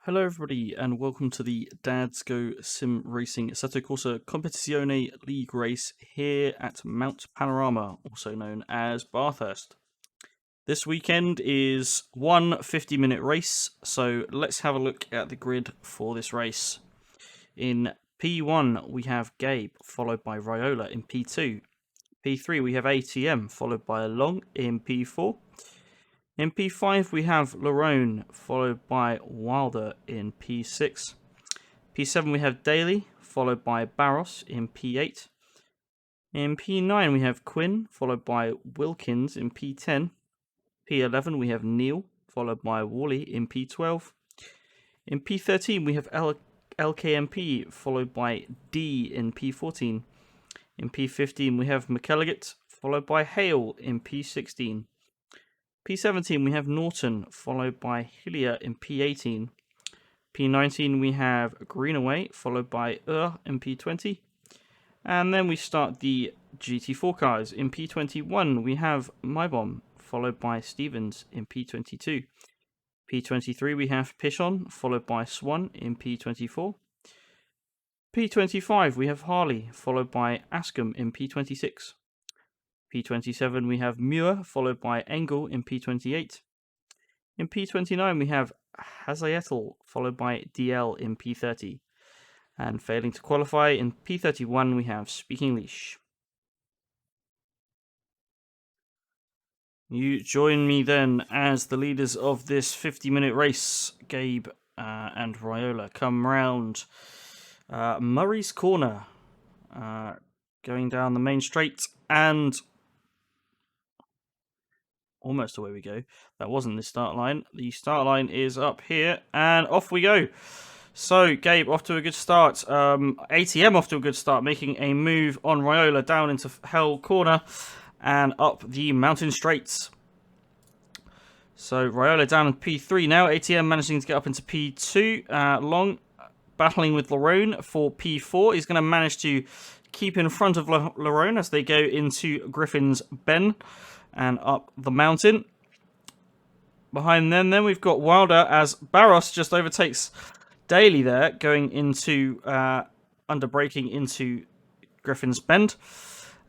Hello everybody and welcome to the D.G.S.R Sim Racing Assetto Corsa Competizione League race here at Mount Panorama, also known as Bathurst. This weekend is one 50-minute race, so let's have a look at the grid for this race. In P1 we have Gabe, followed by Riola in P2. P3 we have ATM, followed by Long in P4. In P5 we have Lerone, followed by Wilder in P6. P7 we have Daly, followed by Barros in P8. In P9 we have Quinn, followed by Wilkins in P10. P11 we have Neil, followed by Whalley in P12. In P13 we have LKMP, followed by D in P14. In P15 we have McElligott, followed by Hale in P16. P17 we have Norton, followed by Hillier in P18. P19 we have Greenaway, followed by in P20. And then we start the GT4 cars. In P21 we have Mybom, followed by Stevens in P22. P23 we have Pichon, followed by Swan in P24. P25 we have Harley, followed by Askham in P26. P27 we have Muir, followed by Engel in P28. In P29 we have Hazayetel, followed by DL in P30. And failing to qualify, in P31 we have Speaking Leash. You join me then as the leaders of this 50-minute race. Gabe and Riola come round Murray's Corner, going down the main straight, and almost away we go. That wasn't the start line. The start line is up here, and off we go. So, Gabe off to a good start. ATM off to a good start, making a move on Riola down into Hell Corner and up the mountain straights. So, Riola down in P3 now. ATM managing to get up into P2. Long battling with Lerone for P4. He's going to manage to keep in front of Lerone as they go into Griffin's Bend and up the mountain. Behind them, then we've got Wilder as Barros just overtakes Daly there, going into under braking into Griffin's Bend,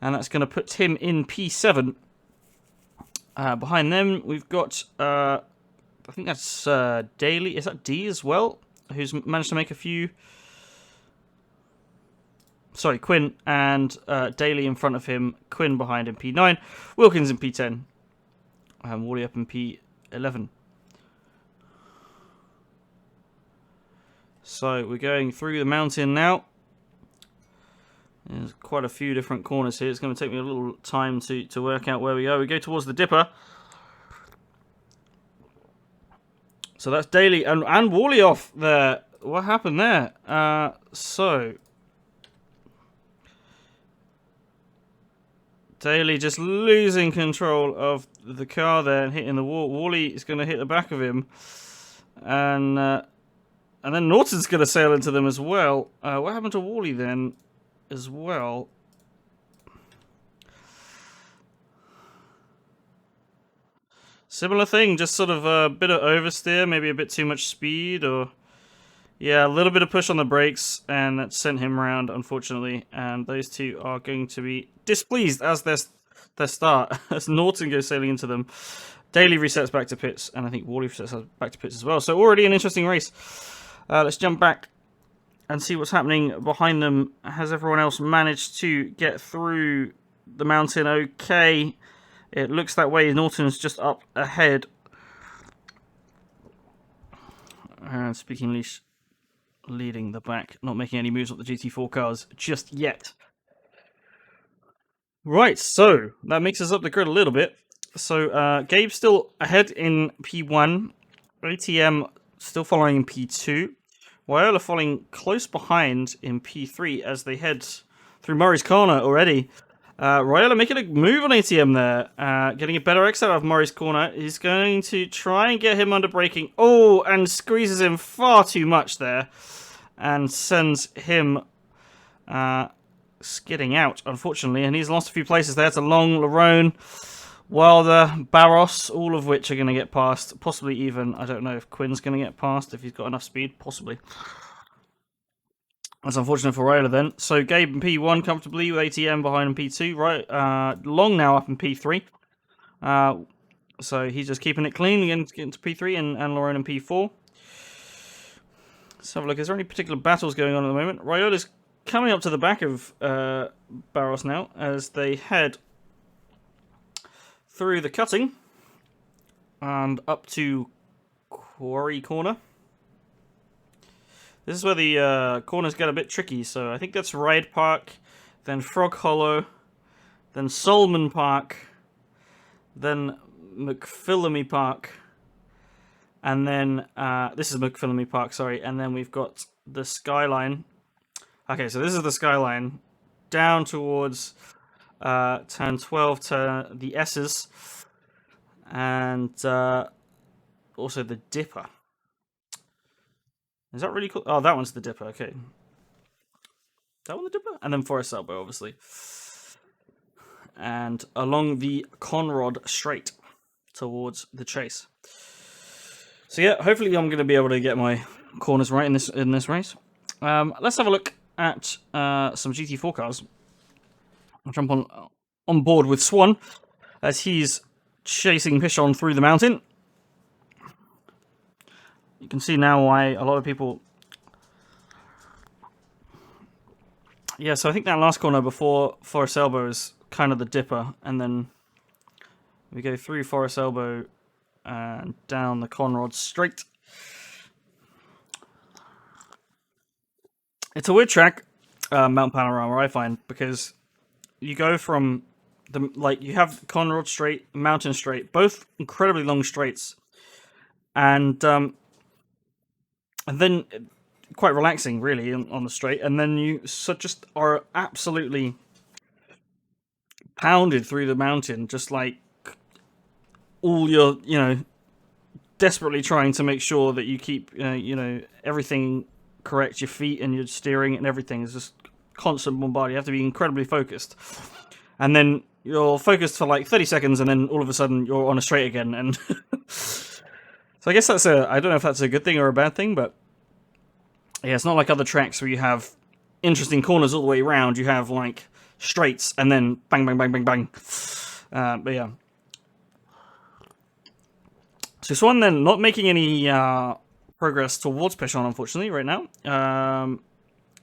and that's going to put him in P7. Behind them, we've got I think that's Daly. Is that D as well? Who's managed to make a few? Sorry, Quinn and Daly in front of him. Quinn behind in P9. Wilkins in P10. And Whalley up in P11. So we're going through the mountain now. There's quite a few different corners here. It's going to take me a little time to work out where we go. We go towards the Dipper. So that's Daly and Whalley off there. What happened there? Daly just losing control of the car there and hitting the wall. Whalley is going to hit the back of him. And then Norton's going to sail into them as well. What happened to Whalley then as well? Similar thing, just sort of a bit of oversteer, maybe a bit too much speed, or yeah, a little bit of push on the brakes, and that sent him around, unfortunately. And those two are going to be displeased as their start, as Norton goes sailing into them. Daly resets back to pits, and I think Whalley resets back to pits as well. So already an interesting race. Let's jump back and see what's happening behind them. Has everyone else managed to get through the mountain okay? It looks that way. Norton's just up ahead. And Speaking Leash leading the back, not making any moves on the GT4 cars just yet. Right, so that mixes up the grid a little bit. So Gabe's still ahead in P1. ATM still following in P2. Riola following close behind in P3 as they head through Murray's Corner already. Riola making a move on ATM there, getting a better exit out of Murray's Corner. He's going to try and get him under braking. Oh, and squeezes him far too much there and sends him skidding out, unfortunately. And he's lost a few places there to Long, Lerone, Well, the Barros, all of which are going to get past. Possibly even, I don't know if Quinn's going to get past, if he's got enough speed. Possibly. That's unfortunate for Ryla then. So Gabe in P1 comfortably with ATM behind in P2. Right, Long now up in P3. So he's just keeping it clean, getting to P3, and Lauren in P4. Let's have a look. Is there any particular battles going on at the moment? Ryola's coming up to the back of Barros now as they head through the cutting and up to Quarry Corner. This is where the corners get a bit tricky, so I think that's Ride Park, then Frog Hollow, then Solomon Park, then McPhillamy Park, and then this is McPhillamy Park, sorry, and then we've got the Skyline. Okay, so this is the Skyline down towards turn 12 to the S's, and also the Dipper. Is that really cool? Oh, that one's the Dipper, okay. That one the Dipper? And then Forest Elbow, obviously. And along the Conrod Straight towards the Chase. So yeah, hopefully I'm going to be able to get my corners right in this race. Let's have a look at some GT4 cars. I'll jump on board with Swan as he's chasing Pichon through the mountain. You can see now why a lot of people... Yeah, so I think that last corner before Forest Elbow is kind of the Dipper, and then we go through Forest Elbow and down the Conrod Straight. It's a weird track, Mount Panorama, I find, because you go from you have Conrod Straight, Mountain Straight, both incredibly long straights, and then quite relaxing, really, on the straight, and then you just are absolutely pounded through the mountain, just like all your, desperately trying to make sure that you keep, everything correct, your feet and your steering and everything is just constant bombardment. You have to be incredibly focused, and then you're focused for like 30 seconds, and then all of a sudden you're on a straight again, and so I guess I don't know if that's a good thing or a bad thing, but yeah, it's not like other tracks where you have interesting corners all the way around. You have like straights and then bang, bang, bang, bang, bang. But yeah. So Swan then not making any progress towards Pichon, unfortunately, right now.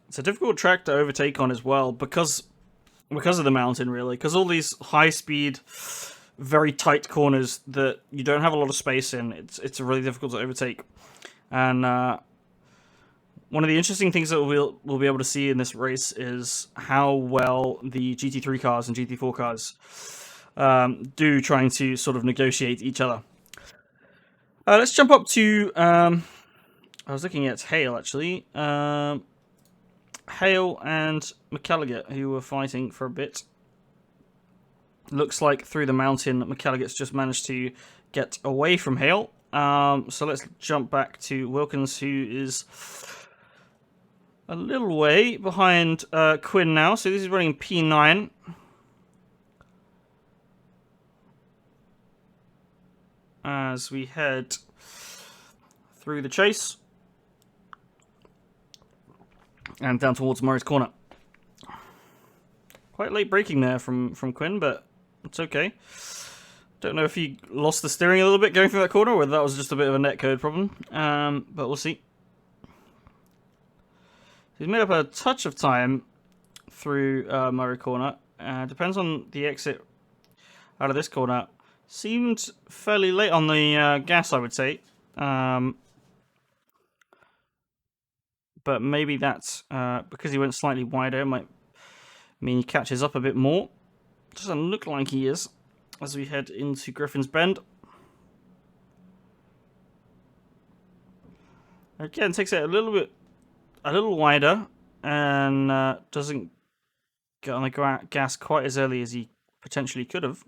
It's a difficult track to overtake on as well because of the mountain, really. Because all these high-speed, very tight corners that you don't have a lot of space in. It's really difficult to overtake. And one of the interesting things that we'll be able to see in this race is how well the GT3 cars and GT4 cars do trying to sort of negotiate each other. Let's jump up to... I was looking at Hale, actually. Hale and McElligott, who were fighting for a bit. Looks like through the mountain, McElligott's just managed to get away from Hale. So let's jump back to Wilkins, who is a little way behind Quinn now. So this is running P9. As we head through the Chase and down towards Murray's Corner. Quite late braking there from Quinn, but it's okay. Don't know if he lost the steering a little bit going through that corner, or whether that was just a bit of a netcode problem. But we'll see. He's made up a touch of time through Murray Corner. Depends on the exit out of this corner. Seemed fairly late on the gas, I would say. But maybe that's because he went slightly wider. It might mean he catches up a bit more. Doesn't look like he is as we head into Griffin's Bend. Again, takes it a little wider, and doesn't get on the gas quite as early as he potentially could have.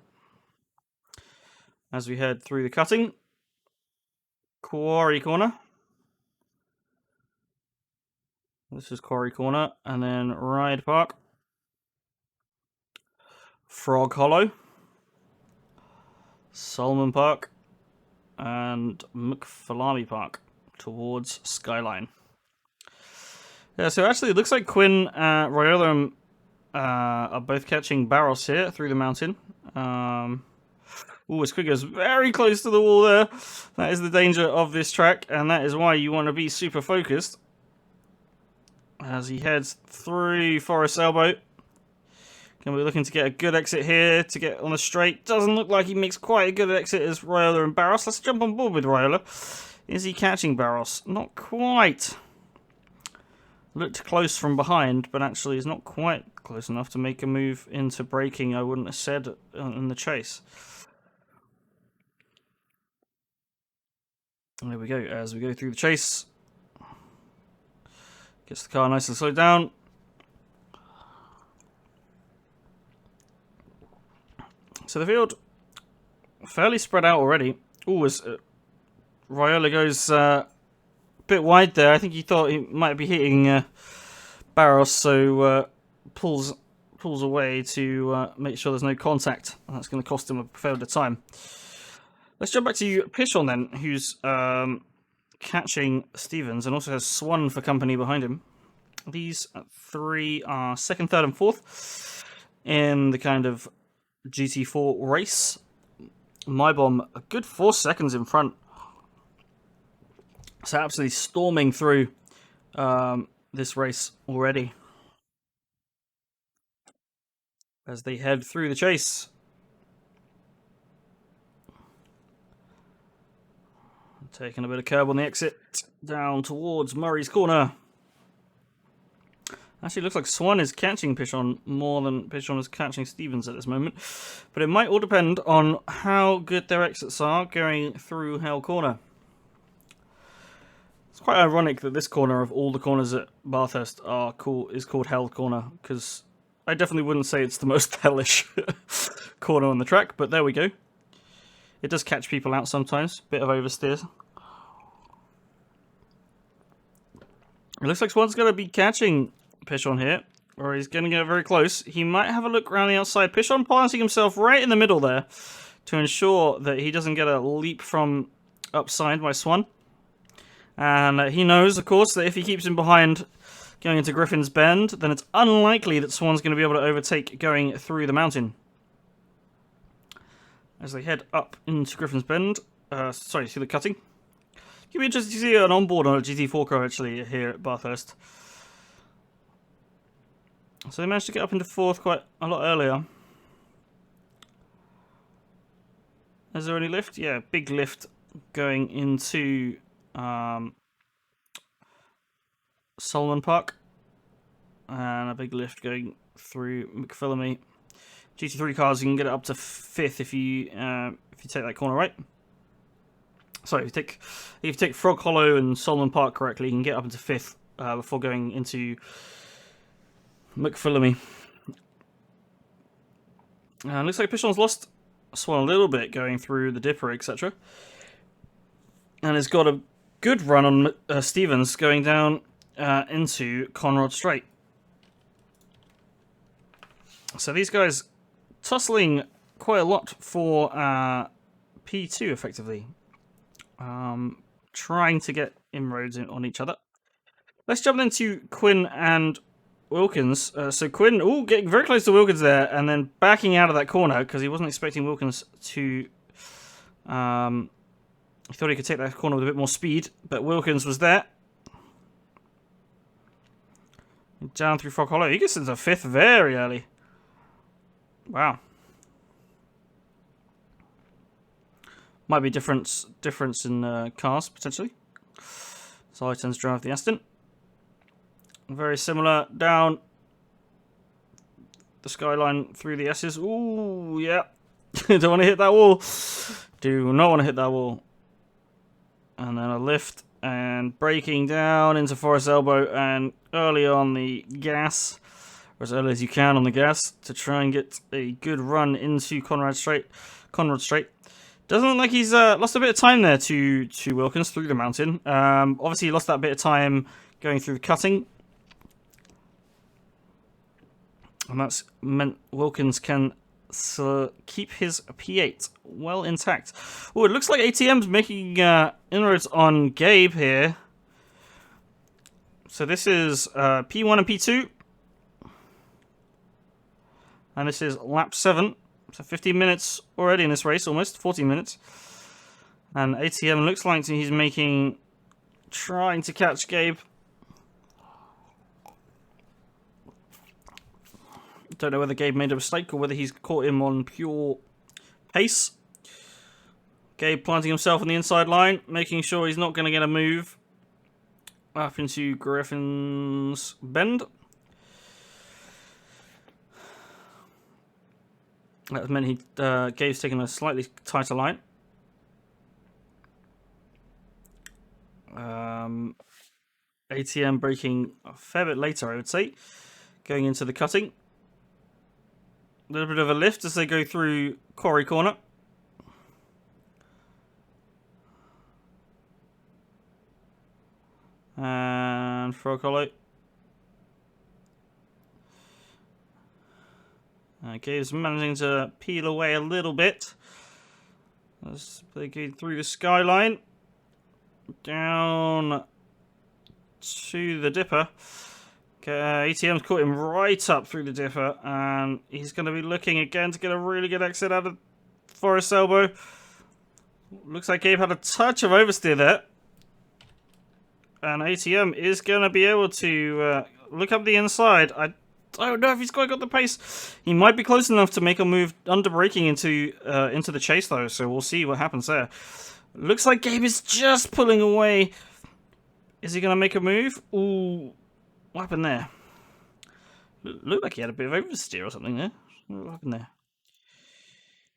As we head through the cutting. Quarry Corner. This is Quarry Corner, and then Ride Park. Frog Hollow. Solomon Park, and McPhillamy Park towards Skyline. Yeah, so actually it looks like Quinn, Royola are both catching Barros here through the mountain. As Quick goes very close to the wall there. That is the danger of this track, and that is why you want to be super focused. As he heads through Forest Elbow. Going to be looking to get a good exit here to get on the straight. Doesn't look like he makes quite a good exit as Royola and Barros. Let's jump on board with Royola. Is he catching Barros? Not quite. Looked close from behind, but actually is not quite close enough to make a move into braking, I wouldn't have said, in the chase. And there we go, as we go through the chase. Gets the car nice and slowed down. So the field, fairly spread out already. As Royola goes a bit wide there. I think he thought he might be hitting Barros, so pulls away to make sure there's no contact. That's going to cost him a fair bit of time. Let's jump back to Pichon then, who's catching Stevens and also has Swan for company behind him. These three are second, third, and fourth in the kind of GT4 race. My Bomb a good 4 seconds in front. So absolutely storming through this race already. As they head through the chase. Taking a bit of curb on the exit down towards Murray's Corner. Actually, looks like Swan is catching Pichon more than Pichon is catching Stevens at this moment. But it might all depend on how good their exits are going through Hell Corner. It's quite ironic that this corner of all the corners at Bathurst is called Hell Corner, because I definitely wouldn't say it's the most hellish corner on the track, but there we go. It does catch people out sometimes. Bit of oversteer. It looks like Swan's going to be catching Pichon here, or he's going to get very close. He might have a look around the outside. Pichon planting himself right in the middle there to ensure that he doesn't get a leap from upside by Swan. And he knows, of course, that if he keeps him behind going into Griffin's Bend, then it's unlikely that Swan's going to be able to overtake going through the mountain. As they head up into Griffin's Bend, through the cutting. It'll be interesting to see an onboard on a GT4 car actually here at Bathurst. So they managed to get up into fourth quite a lot earlier. Is there any lift? Yeah, big lift going into Solomon Park. And a big lift going through McPhillamy. GT3 cars, you can get it up to fifth if you take that corner right. Sorry, if you take Frog Hollow and Solomon Park correctly, you can get up into fifth before going into McPhillamy. Looks like Pichon's lost Swan a little bit going through the Dipper, etc. And has got a good run on Stevens going down into Conrod Straight. So these guys tussling quite a lot for P2 effectively. Trying to get inroads on each other. Let's jump into Quinn and Wilkins. So Quinn, getting very close to Wilkins there, and then backing out of that corner because he wasn't expecting Wilkins to. He thought he could take that corner with a bit more speed, but Wilkins was there. Down through Frog Hollow. He gets into fifth very early. Wow. Might be difference in cars, potentially. So I tend to drive the Aston. Very similar down the Skyline through the S's. Ooh, yeah. Don't want to hit that wall. Do not want to hit that wall. And then a lift and braking down into Forest Elbow and early on the gas. Or as early as you can on the gas to try and get a good run into Conrod Straight. Doesn't look like he's lost a bit of time there to Wilkins through the mountain. Obviously, he lost that bit of time going through the cutting. And that's meant Wilkins can So keep his P8 well intact. Oh, it looks like ATM's making inroads on Gabe here. So this is P1 and P2. And this is lap 7. So 15 minutes already in this race, almost 14 minutes. And ATM looks like he's trying to catch Gabe. Don't know whether Gabe made a mistake or whether he's caught him on pure pace. Gabe planting himself on the inside line, making sure he's not going to get a move up into Griffin's bend. That meant Gabe's taking a slightly tighter line. ATM braking a fair bit later, I would say, going into the cutting. A little bit of a lift as they go through Quarry Corner. And Frog Hollow. Gabe's managing to peel away a little bit as they go through the skyline. Down to the dipper. ATM's caught him right up through the dipper, and he's going to be looking again to get a really good exit out of Forest Elbow. Looks like Gabe had a touch of oversteer there. And ATM is going to be able to look up the inside. I don't know if he's quite got the pace. He might be close enough to make a move under braking into the chase, though, so we'll see what happens there. Looks like Gabe is just pulling away. Is he going to make a move? Ooh. What happened there? Looked like he had a bit of oversteer or something there. What happened there?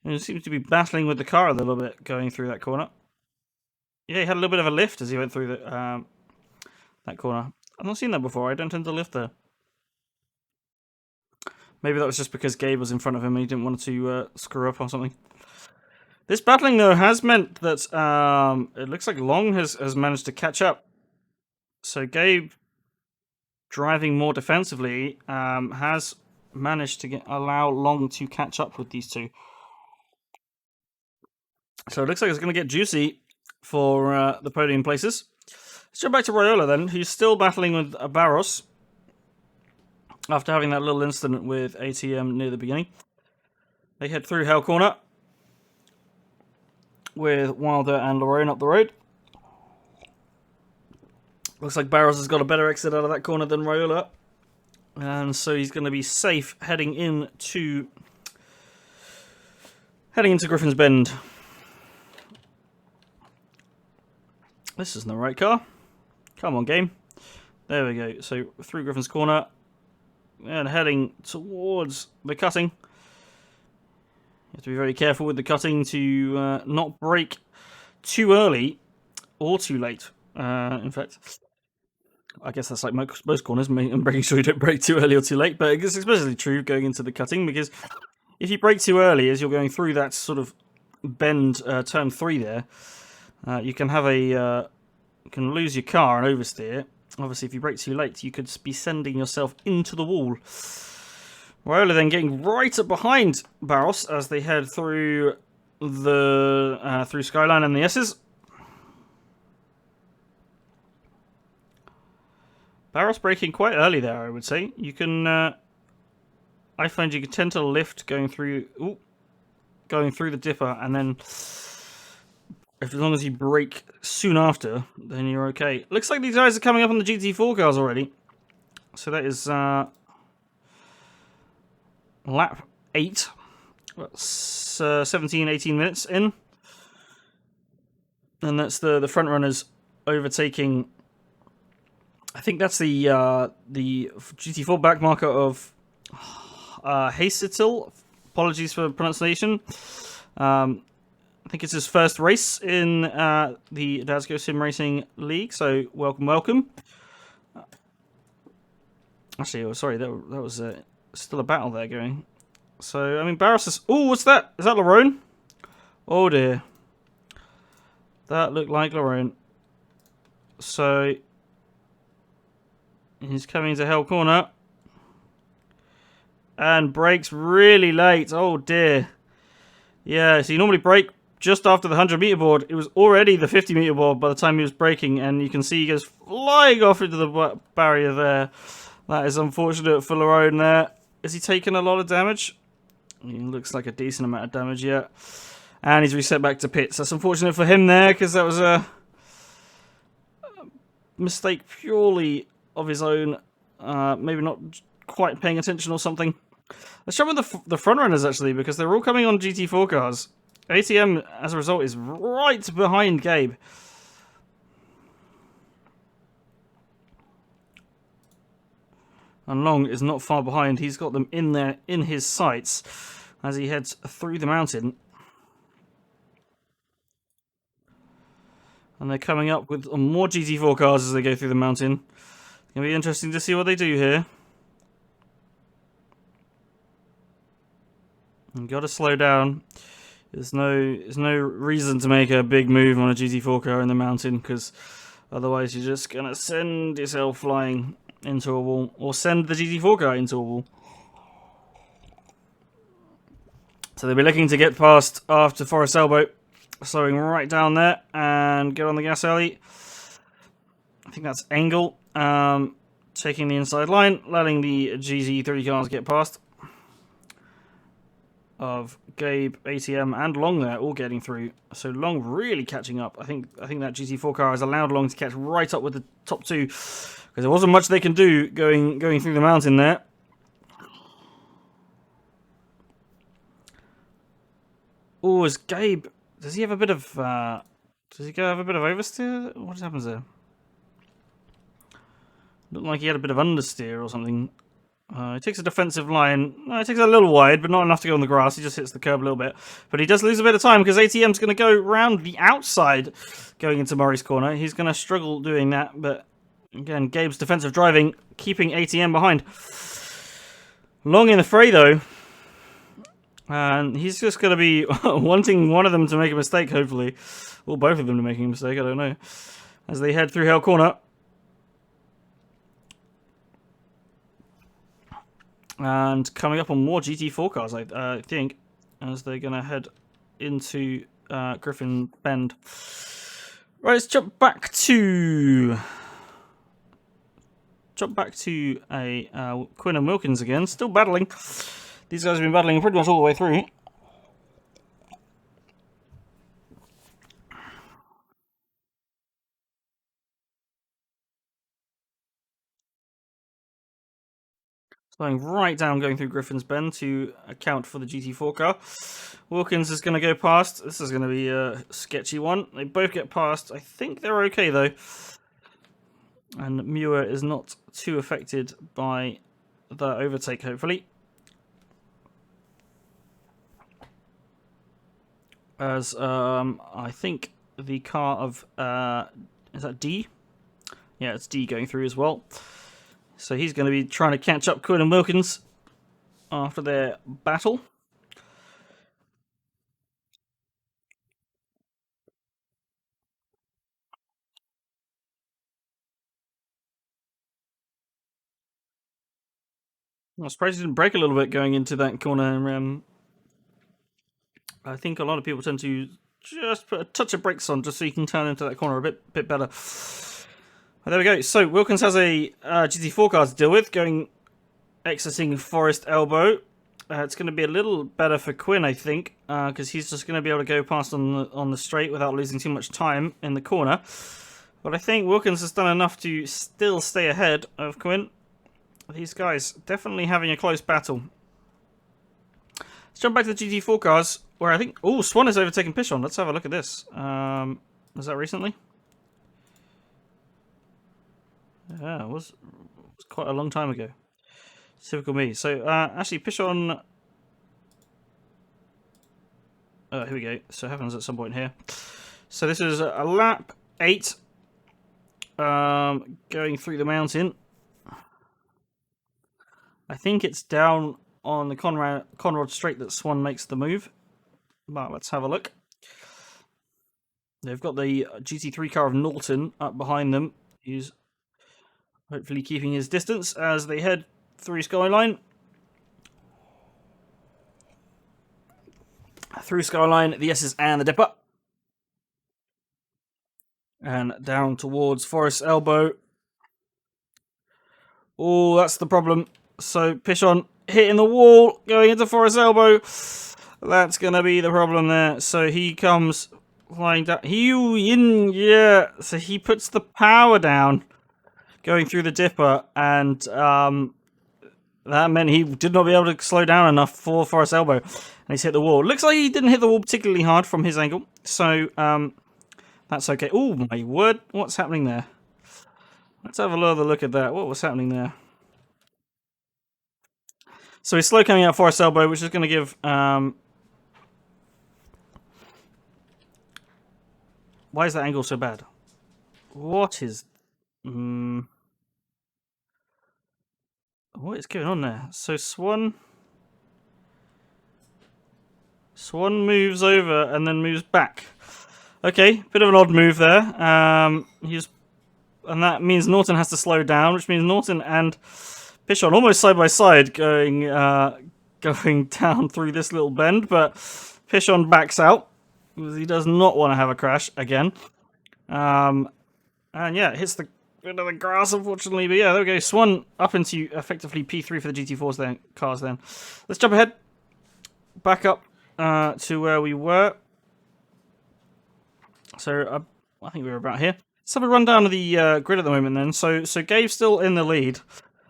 And he seems to be battling with the car a little bit going through that corner. Yeah, he had a little bit of a lift as he went through that corner. I've not seen that before. I don't tend to lift there. Maybe that was just because Gabe was in front of him and he didn't want to screw up or something. This battling, though, has meant that it looks like Long has managed to catch up. So Gabe, driving more defensively, has managed to allow Long to catch up with these two. So it looks like it's going to get juicy for the podium places. Let's jump back to Raiola then, who's still battling with Barros after having that little incident with ATM near the beginning. They head through Hell Corner with Wilder and Lerone up the road. Looks like Barros has got a better exit out of that corner than Raiola. And so he's going to be safe heading into Griffin's Bend. This isn't the right car. Come on, game. There we go. So through Griffin's corner and heading towards the cutting. You have to be very careful with the cutting to not brake too early or too late. In fact, I guess that's like most corners, and making sure you don't brake too early or too late. But it's especially true going into the cutting, because if you brake too early as you're going through that sort of bend, turn 3 there, you can have you can lose your car and oversteer. Obviously, if you brake too late, you could be sending yourself into the wall. Raiola then getting right up behind Barros as they head through through Skyline and the S's. Barros braking quite early there, I would say. You can, I find you can tend to lift going through the dipper, and then as long as you brake soon after, then you're okay. Looks like these guys are coming up on the GT4 cars already. So that is lap 8. That's 17, 18 minutes in. And that's the front runners overtaking. I think that's the GT4 back marker of Haysetil. Apologies for pronunciation. I think it's his first race in the D.G.S.R Sim Racing League, so welcome. Actually, oh, sorry, that was still a battle there going. So, I mean, Barros is... Oh, what's that? Is that Lerone? Oh, dear. That looked like Lerone. So, he's coming to Hell Corner. and brakes really late. Oh dear. Yeah, so you normally brake just after the 100-meter board. It was already the 50-meter board by the time he was braking, and you can see he goes flying off into the barrier there. That is unfortunate for Lerone there. Is he taking a lot of damage? He looks like a decent amount of damage, yeah. And he's reset back to pits. That's unfortunate for him there, because that was a mistake purely of his own. Maybe not quite paying attention or something. Let's jump with the front runners, actually, because they're all coming on GT4 cars. ATM, as a result, is right behind Gabe. And Long is not far behind. He's got them in there, in his sights, as he heads through the mountain. And they're coming up with more GT4 cars as they go through the mountain. It's going to be interesting to see what they do here. You've got to slow down. There's no reason to make a big move on a GT4 car in the mountain, because otherwise you're just going to send yourself flying into a wall, or send the GT4 car into a wall. So they'll be looking to get past after Forest Elbow, slowing right down there, and get on the gas early. I think that's Engel, taking the inside line, letting the GT3 cars get past. Of Gabe, ATM, and Long there, all getting through. So Long really catching up. I think that GT4 car has allowed Long to catch right up with the top two, because there wasn't much they can do going through the mountain there. Oh, is Gabe? Does he have a bit of? Does he have a bit of oversteer? What happens there? Looked like he had a bit of understeer or something. He takes a defensive line. He takes it a little wide, but not enough to go on the grass. He just hits the curb a little bit. But he does lose a bit of time, because ATM's going to go round the outside going into Murray's corner. He's going to struggle doing that, but again, Gabe's defensive driving, keeping ATM behind. Long in the fray, though. And he's just going to be wanting one of them to make a mistake, hopefully. Or both of them to make a mistake, I don't know. As they head through Hell Corner. And coming up on more GT4 cars, I think, as they're going to head into Griffin Bend. Right, let's jump back to a Quinn and Wilkins again. Still battling. These guys have been battling pretty much all the way through. Slowing right down, going through Griffin's Bend to account for the GT4 car. Wilkins is going to go past. This is going to be a sketchy one. They both get past. I think they're okay, though. And Muir is not too affected by the overtake, hopefully. As I think the car of... is that D? Yeah, it's D going through as well. So he's going to be trying to catch up Quinn and Wilkins after their battle. I'm surprised he didn't brake a little bit going into that corner. I think a lot of people tend to just put a touch of brakes on just so you can turn into that corner a bit better. But there we go. So Wilkins has a GT4 car to deal with, exiting Forest Elbow. It's going to be a little better for Quinn, I think, because he's just going to be able to go past on the straight without losing too much time in the corner. But I think Wilkins has done enough to still stay ahead of Quinn. These guys definitely having a close battle. Let's jump back to the GT4 cars, where I think... Oh, Swan has overtaken Pichon. Let's have a look at this. Was that recently? Yeah, it was quite a long time ago. Typical me. So, actually, Pichon... here we go. So it happens at some point here. So this is a lap 8. Going through the mountain. I think it's down on the Conrad Straight that Swan makes the move. But let's have a look. They've got the GT3 car of Norton up behind them. He's hopefully keeping his distance as they head through Skyline. Through Skyline, the S's and the Dipper. And down towards Forest Elbow. Oh, that's the problem. So Pishon hitting the wall, going into Forest Elbow. That's going to be the problem there. So he comes flying down. Yeah. So he puts the power down, going through the Dipper, and that meant he did not be able to slow down enough for Forest Elbow. And he's hit the wall. Looks like he didn't hit the wall particularly hard from his angle. So that's okay. Oh, my word. What's happening there? Let's have a little look at that. What was happening there? So he's slow coming out Forest Elbow, which is going to give... why is that angle so bad? What is... what is going on there? So Swan moves over and then moves back. Okay, bit of an odd move there. And that means Norton has to slow down, which means Norton and Pishon almost side by side going down through this little bend, but Pishon backs out because he does not want to have a crash again. And yeah, it hits the bit of the grass, unfortunately. But yeah, there we go. Swan up into effectively P3 for the GT4s then, cars then. Let's jump ahead. Back up to where we were. So I think we were about here. Let's have a rundown of the grid at the moment then. So Gabe's still in the lead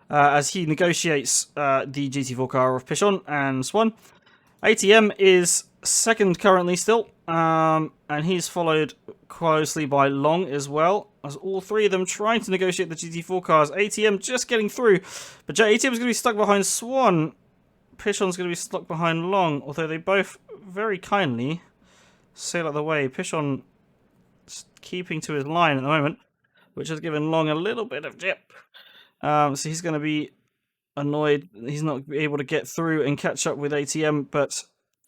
as he negotiates the GT4 car of Pishon and Swan. ATM is second currently still, and he's followed closely by Long as well, as all three of them trying to negotiate the GT4 cars. ATM just getting through, but ATM is going to be stuck behind Swan. Pishon's going to be stuck behind Long, although they both very kindly sail out of the way. Pishon keeping to his line at the moment, which has given Long a little bit of jip. So he's going to be annoyed he's not able to get through and catch up with ATM, but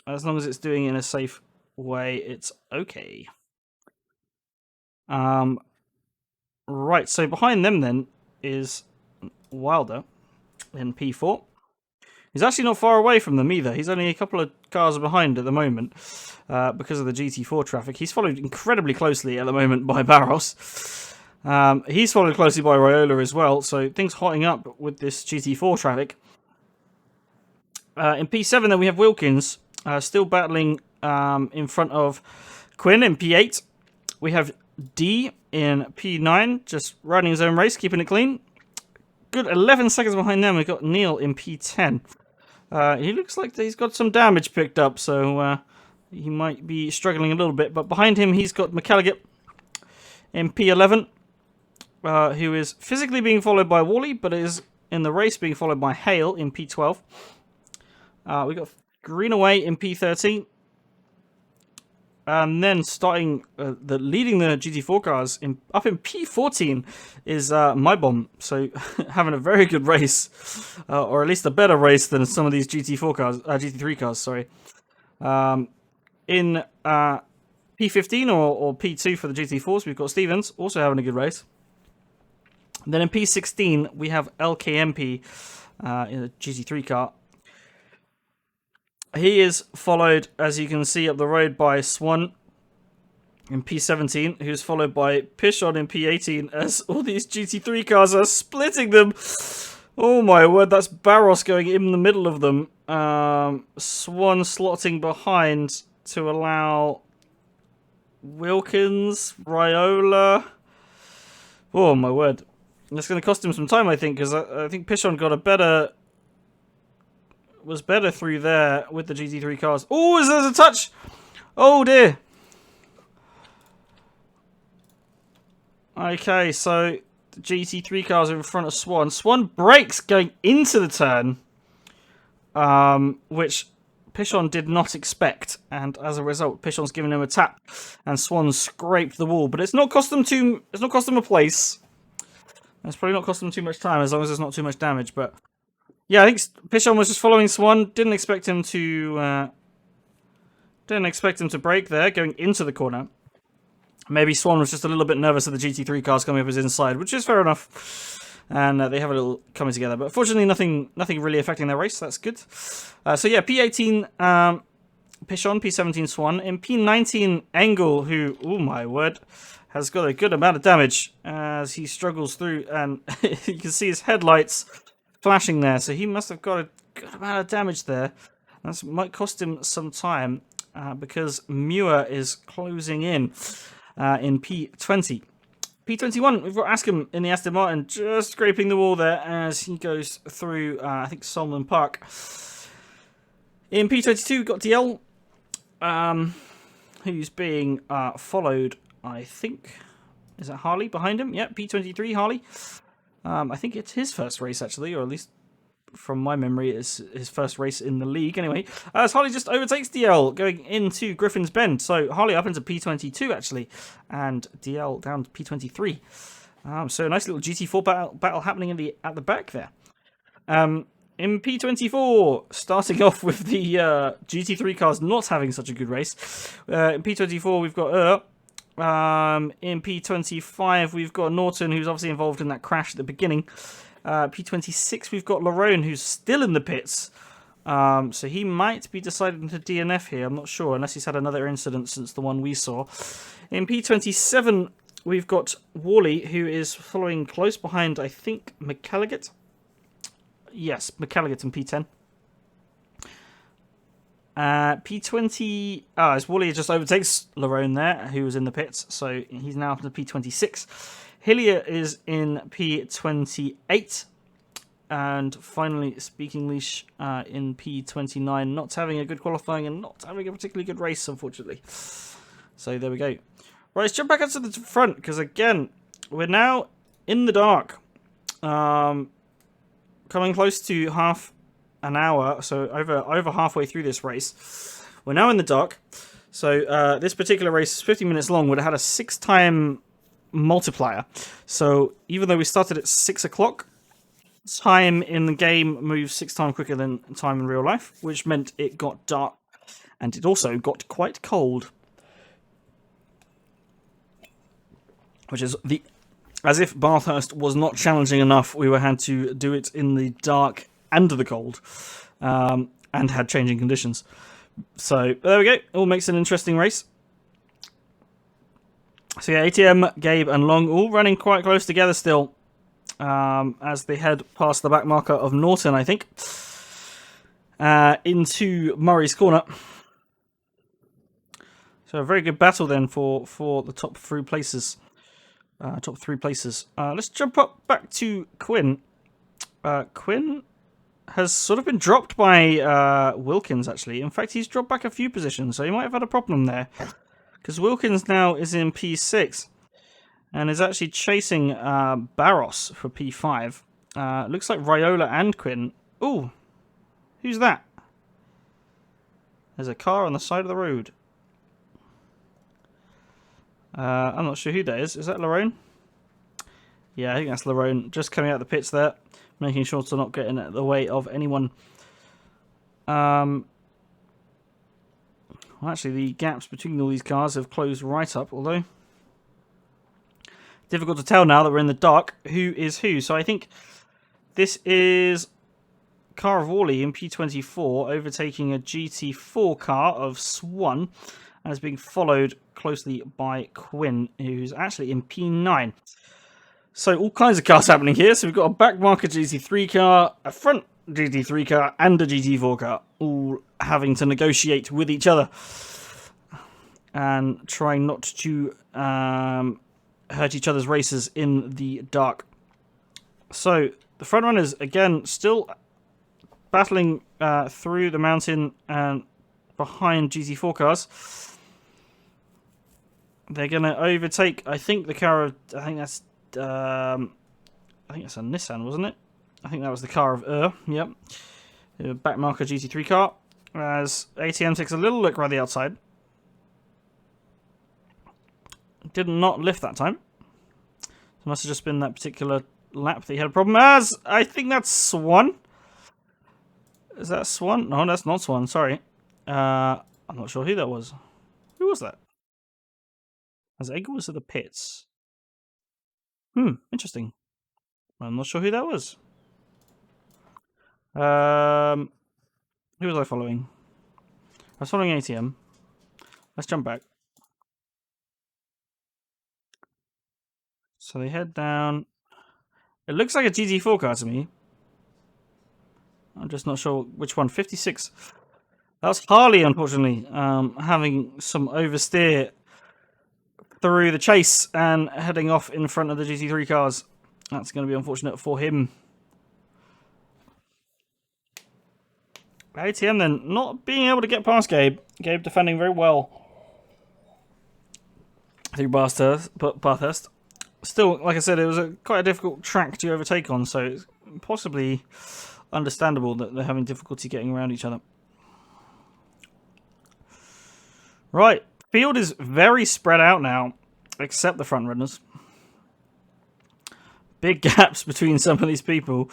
as long as it's doing it in a safe way, it's okay. Right, so behind them then is Wilder in P4. He's actually not far away from them either. He's only a couple of cars behind at the moment because of the GT4 traffic. He's followed incredibly closely at the moment by Barros. He's followed closely by Raiola as well, so things hotting up with this GT4 traffic. In P7 then we have Wilkins still battling in front of Quinn in P8. We have D in P9, just riding his own race, keeping it clean. Good 11 seconds behind them, we've got Neil in P10. He looks like he's got some damage picked up, so he might be struggling a little bit. But behind him, he's got McCalligett in P11, who is physically being followed by Whalley, but is in the race being followed by Hale in P12. We've got Greenaway in P13. And then starting leading the GT4 cars up in P14 is My Bomb. So having a very good race, or at least a better race than some of these GT4 cars, GT3 cars. Sorry. In P15 or P2 for the GT4s, we've got Stevens also having a good race. And then in P16 we have LKMP in a GT3 car. He is followed, as you can see, up the road by Swan in P17, who's followed by Pishon in P18, as all these GT3 cars are splitting them. Oh my word, that's Barros going in the middle of them. Swan slotting behind to allow Wilkins, Raiola. Oh my word. That's going to cost him some time, I think, because I think Pishon got was better through there with the GT3 cars. Oh, is there a touch? Oh dear. Okay, so the GT3 cars are in front of Swan. Swan brakes going into the turn, which Pishon did not expect, and as a result, Pishon's giving him a tap, and Swan scraped the wall. But it's not cost them It's not cost them a place. It's probably not cost them too much time, as long as there's not too much damage. But yeah, I think Pishon was just following Swan. Didn't expect him to brake there, going into the corner. Maybe Swan was just a little bit nervous of the GT3 cars coming up his inside, which is fair enough. And they have a little coming together. But fortunately, nothing really affecting their race. That's good. So yeah, P18, Pichon, P17 Swan, and P19 Engel, who, oh my word, has got a good amount of damage as he struggles through, and you can see his headlights flashing there, so he must have got a good amount of damage there. That might cost him some time because Muir is closing in P20. P21, we've got Askham in the Aston Martin, just scraping the wall there as he goes through, I think, Solomon Park. In P22, we've got DL, who's being followed, I think. Is that Harley behind him? Yeah, P23 Harley. I think it's his first race, actually, or at least from my memory, it's his first race in the league. Anyway, as Harley just overtakes DL going into Griffin's Bend. So Harley up into P22, actually, and DL down to P23. So a nice little GT4 battle happening at the back there. In P24, starting off with the GT3 cars not having such a good race. In P24, we've got in P25, we've got Norton, who's obviously involved in that crash at the beginning. P26, we've got Lerone, who's still in the pits. So he might be deciding to DNF here. I'm not sure, unless he's had another incident since the one we saw. In P27, we've got Whalley, who is following close behind, I think, McCalligat. Yes, McCalligat in P10. P20, as Whalley just overtakes Lerone there, who was in the pits, so he's now up to P26. Hillier is in P28. And finally, Speaking Leash in P29, not having a good qualifying and not having a particularly good race, unfortunately. So there we go. Right, let's jump back up to the front, because again, we're now in the dark. Coming close to half an hour, so over halfway through this race. We're now in the dark. So this particular race is 50 minutes long, would have had a 6-time multiplier. So even though we started at 6 o'clock, time in the game moves 6 times quicker than time in real life, which meant it got dark, and it also got quite cold. Which is as if Bathurst was not challenging enough, we had to do it in the dark and the cold, and had changing conditions. So there we go. All makes an interesting race. So yeah, ATM, Gabe, and Long all running quite close together still, as they head past the back marker of Norton, I think, into Murray's Corner. So a very good battle then for the top 3 places. Let's jump up back to Quinn. Quinn has sort of been dropped by Wilkins, actually. In fact, he's dropped back a few positions, so he might have had a problem there. Because Wilkins now is in P6 and is actually chasing Barros for P5. Looks like Raiola and Quinn. Ooh, who's that? There's a car on the side of the road. I'm not sure who that is. Is that Lerone? Yeah, I think that's Lerone. Just coming out of the pits there, making sure to not get in the way of anyone. Well, actually, the gaps between all these cars have closed right up, although difficult to tell now that we're in the dark who is who. So I think this is car of Whalley in P24 overtaking a GT4 car of Swan, and is being followed closely by Quinn, who's actually in P9. So all kinds of cars happening here. So we've got a back marker GT3 car, a front GT3 car, and a GT4 car, all having to negotiate with each other and trying not to hurt each other's races in the dark. So the front runners, again, still battling through the mountain and behind GT4 cars. They're going to overtake, I think, the car of... I think that's a Nissan, wasn't it? I think that was the car of yep. The back marker GT3 car. As ATM takes a little look around the outside. Did not lift that time. It must have just been that particular lap that he had a problem. As I think that's Swan. Is that Swan? No, that's not Swan. Sorry. I'm not sure who that was. Who was that? As Egg was at the pits. Interesting. I'm not sure who that was. Who was I following? was following ATM. Let's jump back. So they head down. It looks like a GT4 car to me. I'm just not sure which one. 56. That's Whalley, unfortunately, having some oversteer through the chase and heading off in front of the GT3 cars. That's going to be unfortunate for him. ATM then not being able to get past Gabe. Gabe defending very well through Bathurst. Still, like I said, it was quite a difficult track to overtake on, so it's possibly understandable that they're having difficulty getting around each other. Right, field is very spread out now, except the front runners. Big gaps between some of these people.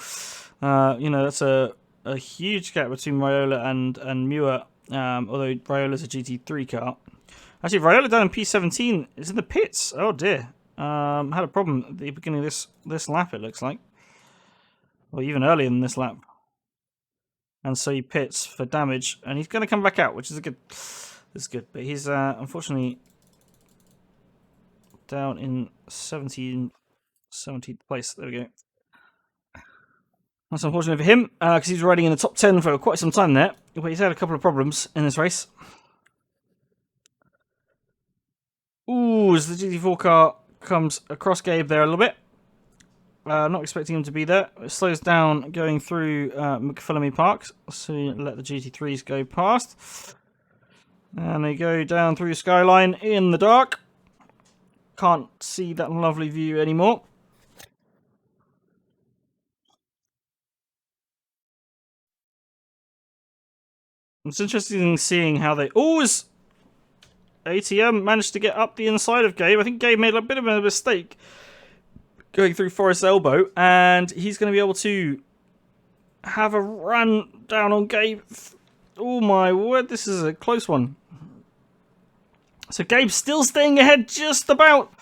You know, that's a huge gap between Raiola and Muir, although Raiola's a GT3 car. Actually, Raiola down in P17 is in the pits. Oh dear. Had a problem at the beginning of this lap, it looks like. Or even earlier than this lap. And so he pits for damage, and he's going to come back out, which is good. It's good, but he's unfortunately down in 17th place. There we go. That's unfortunate for him, because he was riding in the top 10 for quite some time there, but he's had a couple of problems in this race. Ooh, as the GT4 car comes across Gabe there a little bit. Not expecting him to be there. It slows down going through McPhillamy Park, so you let the GT3s go past. And they go down through Skyline in the dark. Can't see that lovely view anymore. It's interesting seeing how they... Oh, ATM managed to get up the inside of Gabe. I think Gabe made a bit of a mistake going through Forest Elbow, and he's going to be able to have a run down on Gabe. Oh my word, this is a close one. So Gabe's still staying ahead just about.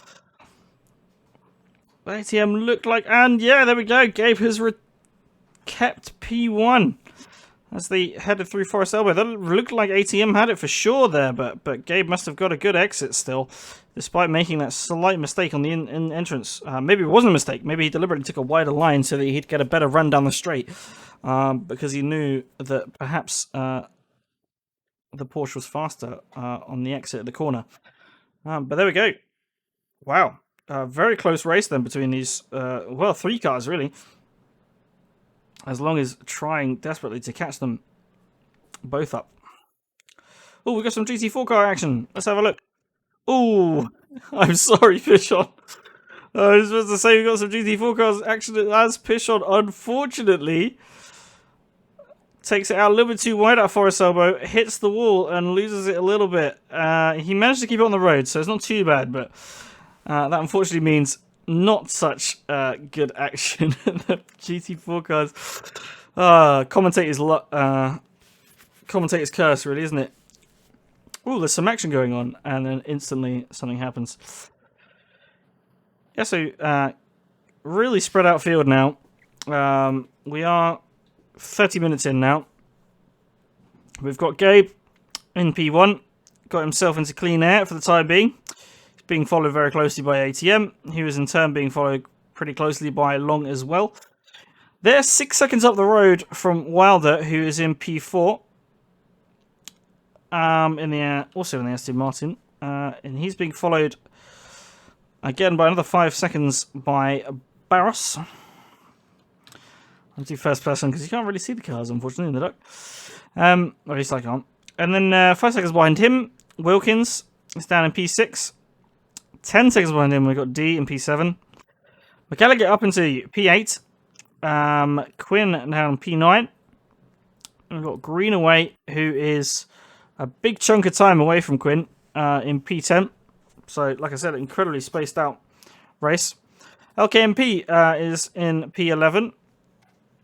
ATM looked like, and yeah, there we go. Gabe has kept P1 as they headed through Forest Elbow. That looked like ATM had it for sure there, but Gabe must have got a good exit still, despite making that slight mistake on the in entrance. Maybe it wasn't a mistake. Maybe he deliberately took a wider line so that he'd get a better run down the straight, because he knew that perhaps the Porsche was faster on the exit of the corner. But there we go. Wow. Very close race then between these, well, three cars really. As long as trying desperately to catch them both up. Oh, we've got some GT4 car action. Let's have a look. Oh, I'm sorry, Pishon. I was supposed to say we've got some GT4 cars action as Pishon, unfortunately, takes it out a little bit too wide at Forest Elbow, hits the wall and loses it a little bit. He managed to keep it on the road, so it's not too bad, but that unfortunately means not such good action in the GT4 cars. Commentator's curse, really, isn't it? Oh, there's some action going on, and then instantly something happens. Yeah, so really spread out field now. We are 30 minutes in now. We've got Gabe in P1, got himself into clean air for the time being. Being followed very closely by ATM, who is in turn being followed pretty closely by Long as well. They're 6 seconds up the road from Wilder, who is in P4. Also in the Aston Martin, and he's being followed again by another 5 seconds by Barros. I'll do first person because you can't really see the cars, unfortunately, in the dark. Or at least I can't. And then 5 seconds behind him, Wilkins is down in P6. 10 seconds behind him, we've got D in P7. McGallagher up into P8. Quinn down P9. We've got Greenaway, who is a big chunk of time away from Quinn in P10. So, like I said, incredibly spaced out race. LKMP is in P11.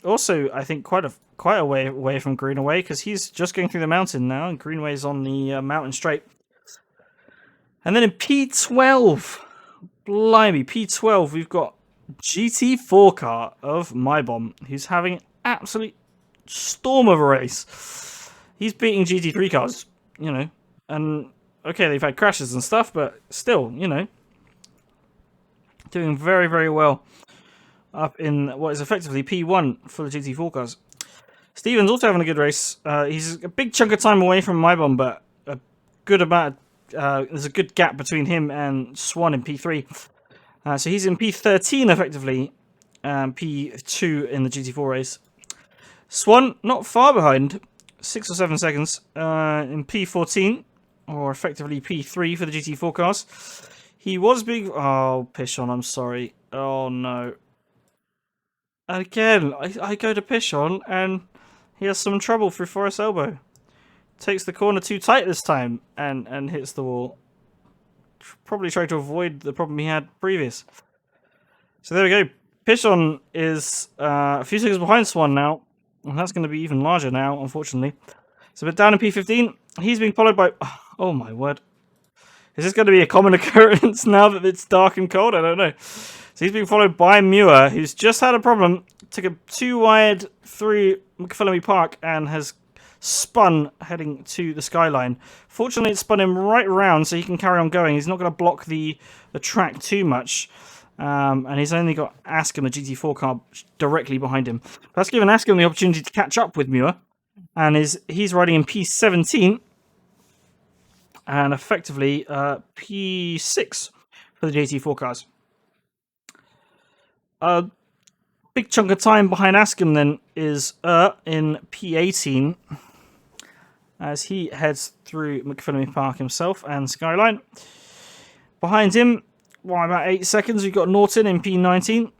Also, I think quite a way away from Greenaway, because he's just going through the mountain now, and Greenaway's on the mountain straight. And then in P12, blimey, P12, we've got GT4 car of MyBomb, who's having an absolute storm of a race. He's beating GT3 cars you know, and okay, they've had crashes and stuff, but still, you know, doing very, very well up in what is effectively P1 for the GT4 cars. Steven's also having a good race. He's a big chunk of time away from my bomb, but a good amount. There's a good gap between him and Swan in P3. So he's in P13 effectively, P2 in the GT4 race. Swan not far behind, 6 or 7 seconds in P14, or effectively P3 for the GT4 cars. He was big. Oh, Pishon, I'm sorry. Oh no. Again, I go to Pishon and he has some trouble through Forest Elbow. Takes the corner too tight this time and hits the wall. Probably trying to avoid the problem he had previous. So there we go. Pishon is a few seconds behind Swan now. And that's going to be even larger now, unfortunately. So we're down in P15. He's being followed by... Oh my word. Is this going to be a common occurrence now that it's dark and cold? I don't know. So he's being followed by Muir, who's just had a problem. Took a too wide through McPhillamy Park and has spun heading to the skyline. Fortunately, it spun him right around so he can carry on going. He's not going to block the track too much. And he's only got Askham, the GT4 car, directly behind him. That's given Askham the opportunity to catch up with Muir. And he's riding in P17. And effectively P6 for the GT4 cars. A big chunk of time behind Askham then is in P18. As he heads through McPhillamy Park himself and Skyline. Behind him, about 8 seconds, we've got Norton in P19.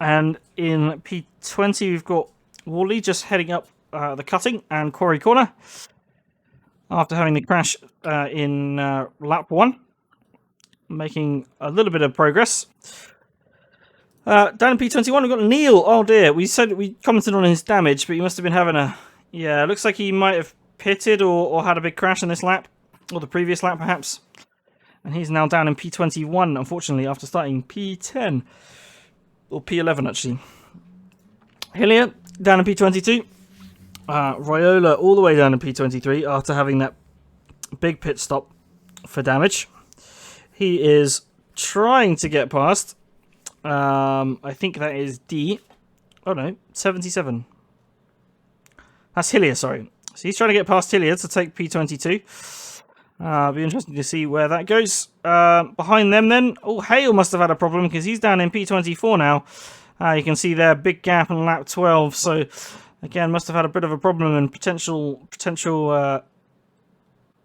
And in P20, we've got Whalley just heading up the cutting and Quarry Corner. After having the crash in lap 1. Making a little bit of progress. Down in P21, we've got Neil. Oh dear, we commented on his damage, but he must have been having a... Yeah, it looks like he might have pitted or had a big crash in this lap. Or the previous lap, perhaps. And he's now down in P21, unfortunately, after starting P10. Or P11, actually. Hillier, down in P22. Raiola all the way down in P23 after having that big pit stop for damage. He is trying to get past. I think that is D. Oh no, 77. That's Hillier, sorry. So he's trying to get past Hillier to take P22. Be interesting to see where that goes. Behind them then, Hale must have had a problem because he's down in P24 now. You can see there, big gap in lap 12. So again, must have had a bit of a problem and potential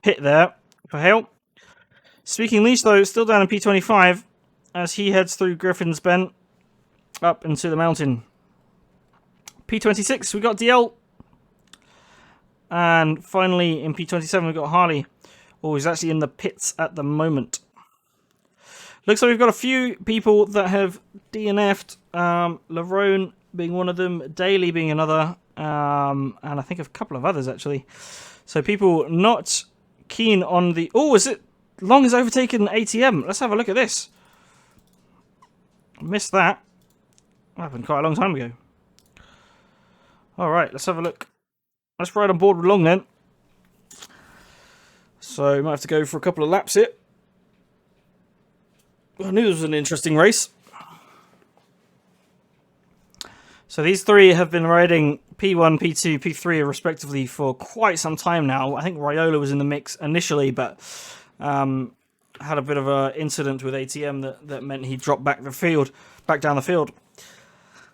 hit there for Hale. Speaking Leash, though, still down in P25 as he heads through Griffin's Bend up into the mountain. P26, we got DL. And finally, in P27, we've got Harley. He's actually in the pits at the moment. Looks like we've got a few people that have DNF'd. Lerone being one of them, Daly being another, and I think a couple of others, actually. So people not keen on the... is it... Long has overtaken ATM. Let's have a look at this. Missed that. That happened quite a long time ago. Alright, let's have a look. Let's ride on board with Long then. So, we might have to go for a couple of laps here. I knew this was an interesting race. So, these three have been riding P1, P2, P3 respectively for quite some time now. I think Raiola was in the mix initially, but... had a bit of an incident with ATM that meant he dropped back down the field.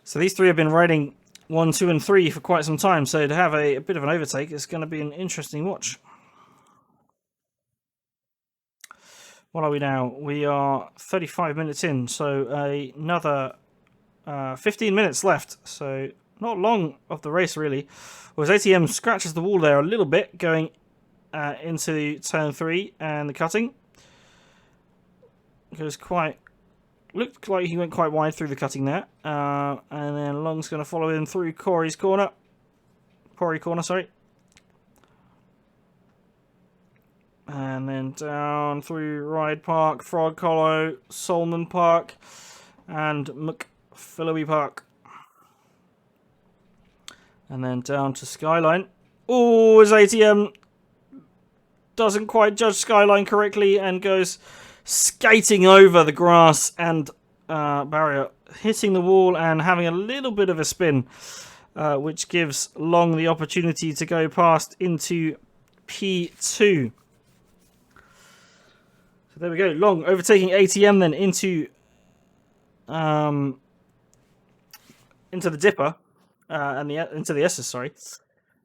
So these three have been riding 1, 2, and 3 for quite some time. So to have a bit of an overtake is going to be an interesting watch. What are we now? We are 35 minutes in, so another 15 minutes left. So not long of the race really. Whereas ATM scratches the wall there a little bit going into turn 3 and the cutting. Looked like he went quite wide through the cutting there. And then Long's going to follow him through Quarry Corner, sorry. And then down through Ride Park, Frog Hollow, Solman Park, and McPhillamy Park. And then down to Skyline. Oh, his ATM doesn't quite judge Skyline correctly and goes skating over the grass and barrier, hitting the wall and having a little bit of a spin, which gives Long the opportunity to go past into P2. So there we go. Long overtaking ATM then into the Dipper and into the S's, sorry.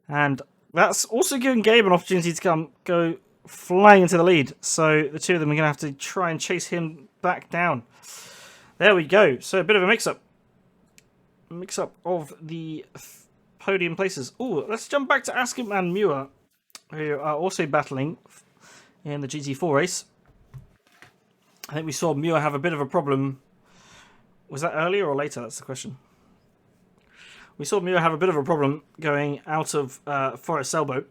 And that's also giving Gabe an opportunity to go flying into the lead. So the two of them are going to have to try and chase him back down. There we go. So a bit of a mix-up. Mix-up of the podium places. Oh, let's jump back to Askham and Muir, who are also battling in the GT4 race. I think we saw Muir have a bit of a problem. Was that earlier or later? That's the question. We saw Muir have a bit of a problem going out of Forest Sailboat,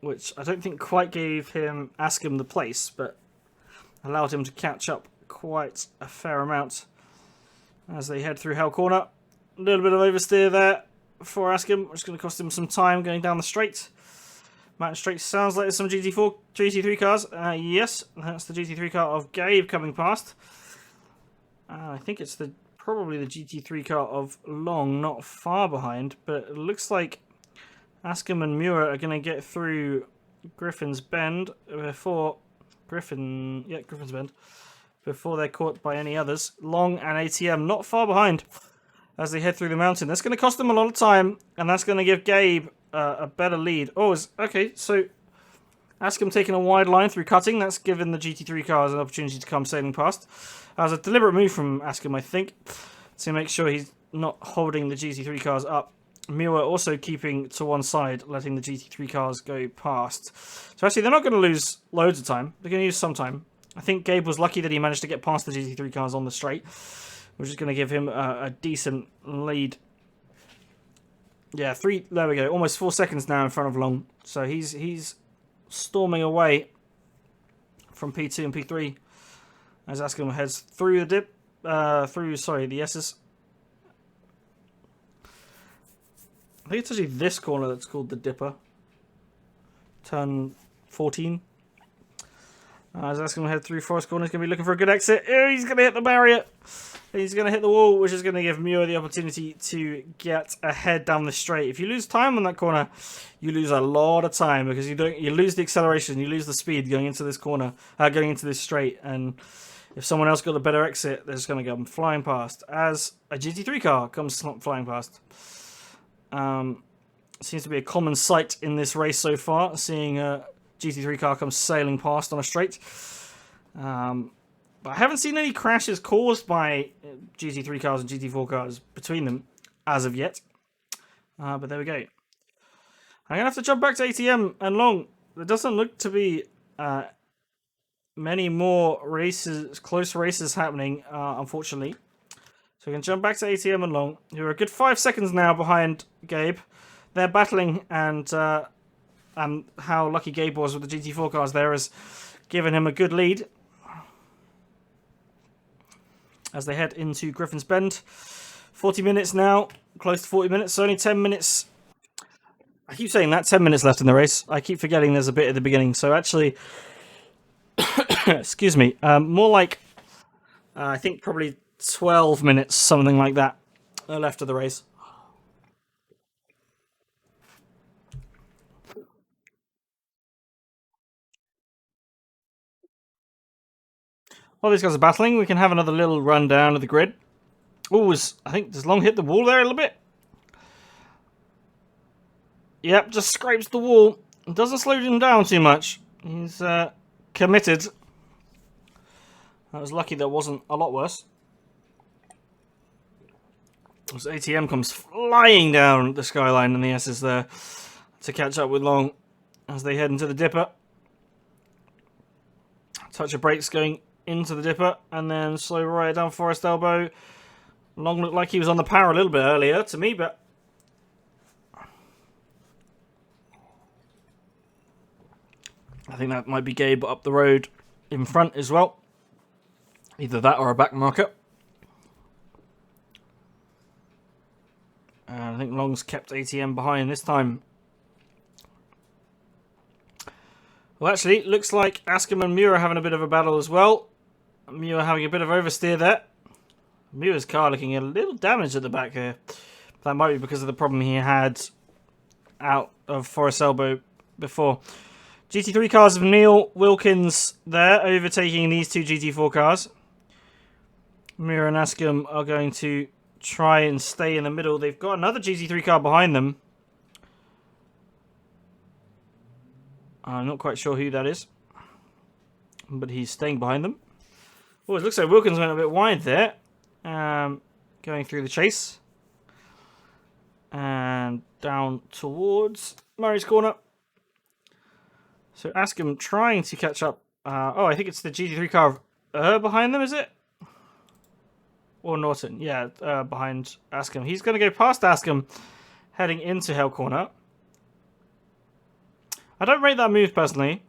which I don't think quite gave Askham the place, but allowed him to catch up quite a fair amount as they head through Hell Corner. A little bit of oversteer there for Askham, which is going to cost him some time going down the straight. Mountain Straight sounds like there's some GT3 cars. Yes, that's the GT3 car of Gabe coming past. I think it's probably the GT3 car of Long, not far behind, but it looks like Askham and Muir are going to get through Griffin's Bend before Griffin's Bend before they're caught by any others. Long and ATM not far behind as they head through the mountain. That's going to cost them a lot of time, and that's going to give Gabe a better lead. Oh, okay, so Askham taking a wide line through cutting. That's given the GT3 cars an opportunity to come sailing past. That was a deliberate move from Askham, I think, to make sure he's not holding the GT3 cars up. Muir also keeping to one side, letting the GT3 cars go past. So actually, they're not going to lose loads of time. They're going to use some time. I think Gabe was lucky that he managed to get past the GT3 cars on the straight, which is going to give him a decent lead. Yeah, there we go. Almost 4 seconds now in front of Long. So he's storming away from P2 and P3 as Askham heads through the dip, the S's. I think it's actually this corner that's called the Dipper. Turn 14. As Askham head through Forest Corner, he's going to be looking for a good exit. Oh, he's going to hit the barrier. He's going to hit the wall, which is going to give Muir the opportunity to get ahead down the straight. If you lose time on that corner, you lose a lot of time because you lose the acceleration, you lose the speed going into this corner, going into this straight. And if someone else got a better exit, they're just going to go flying past. As a GT3 car comes flying past. Seems to be a common sight in this race so far, seeing a GT3 car come sailing past on a straight. But I haven't seen any crashes caused by GT3 cars and GT4 cars between them as of yet. But there we go. I'm going to have to jump back to ATM and Long. There doesn't look to be many more close races happening, unfortunately. So we can jump back to ATM and Long, who are a good 5 seconds now behind Gabe. They're battling, and how lucky Gabe was with the GT4 cars there has given him a good lead as they head into Griffin's Bend. 40 minutes now, close to 40 minutes, so only 10 minutes. I keep saying that, 10 minutes left in the race. I keep forgetting there's a bit at the beginning, so actually, excuse me, more like, I think probably 12 minutes, something like that, left of the race. While these guys are battling, we can have another little run down of the grid. Oh, I think does Long hit the wall there a little bit? Yep, just scrapes the wall. Doesn't slow him down too much. He's committed. I was lucky that wasn't a lot worse. As ATM comes flying down the skyline and the S is there to catch up with Long as they head into the Dipper. Touch of brakes going into the Dipper and then slow right down Forest Elbow. Long looked like he was on the power a little bit earlier to me, but I think that might be Gabe up the road in front as well. Either that or a back marker. And I think Long's kept ATM behind this time. Well, actually, it looks like Askham and Muir are having a bit of a battle as well. Muir having a bit of oversteer there. Muir's car looking a little damaged at the back here. That might be because of the problem he had out of Forest Elbow before. GT3 cars of Neil Wilkins there, overtaking these two GT4 cars. Muir and Askham are going to try and stay in the middle. They've got another GT3 car behind them. I'm not quite sure who that is, but he's staying behind them. Oh, it looks like Wilkins went a bit wide there. Going through the chase. And down towards Murray's corner. So Askham trying to catch up. I think it's the GT3 car behind them, is it? Or Norton. Yeah, behind Askham. He's going to go past Askham, heading into Hell Corner. I don't rate that move, personally,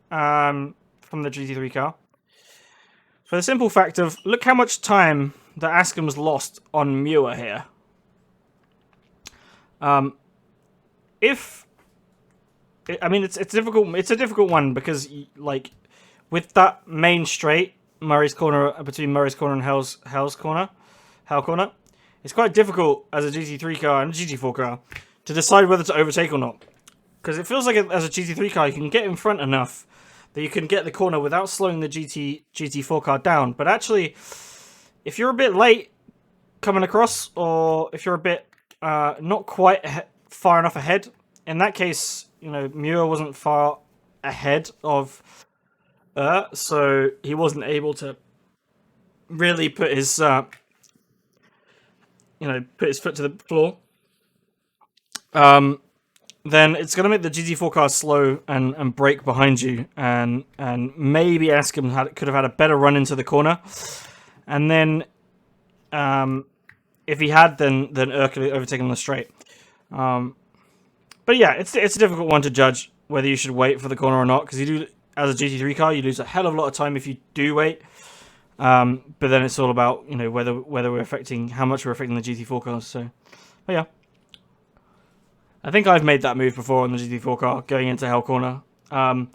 from the GT3 car. For the simple fact of, look how much time that Askham's lost on Muir here. It's difficult. It's a difficult one because, like, with that main straight, Murray's corner between Murray's corner and Hell Corner, it's quite difficult as a GT3 car and a GT4 car to decide whether to overtake or not. Because it feels like as a GT3 car, you can get in front enough that you can get the corner without slowing the GT4 car down. But actually, if you're a bit late coming across, or if you're a bit not quite far enough ahead, in that case, you know, Muir wasn't far ahead of so he wasn't able to really put his foot to the floor. Then it's going to make the GT4 car slow and brake behind you, and maybe Askham could have had a better run into the corner, and then if he had, then Ur could have overtaken the straight. But yeah, it's a difficult one to judge whether you should wait for the corner or not, because you do, as a GT3 car, you lose a hell of a lot of time if you do wait. But then it's all about, you know, whether we're affecting, how much we're affecting the GT4 cars. So, but yeah. I think I've made that move before on the GT4 car, going into Hell Corner. I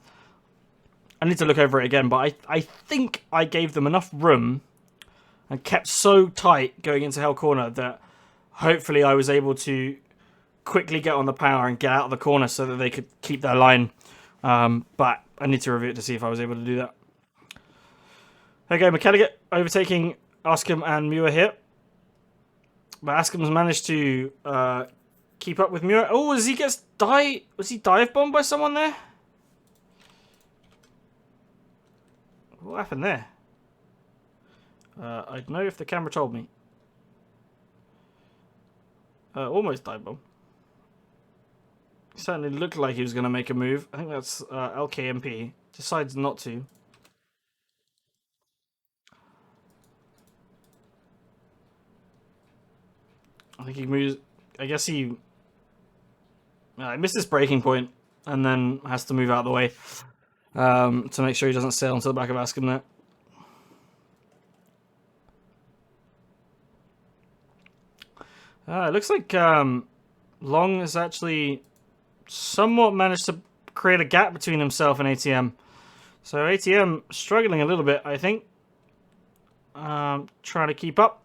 need to look over it again, but I think I gave them enough room and kept so tight going into Hell Corner that hopefully I was able to quickly get on the power and get out of the corner so that they could keep their line. But I need to review it to see if I was able to do that. Okay, McKelligot overtaking Askham and Muir here. But Askham's managed to keep up with Muir. Oh, was he dive bombed by someone there? What happened there? I'd know if the camera told me. Almost dive bomb. Certainly looked like he was going to make a move. I think that's LKMP. Decides not to. I think he moves. I guess he missed his braking point and then has to move out of the way to make sure he doesn't sail into the back of Askham there. It looks like Long has actually somewhat managed to create a gap between himself and ATM. So ATM struggling a little bit, I think. Trying to keep up.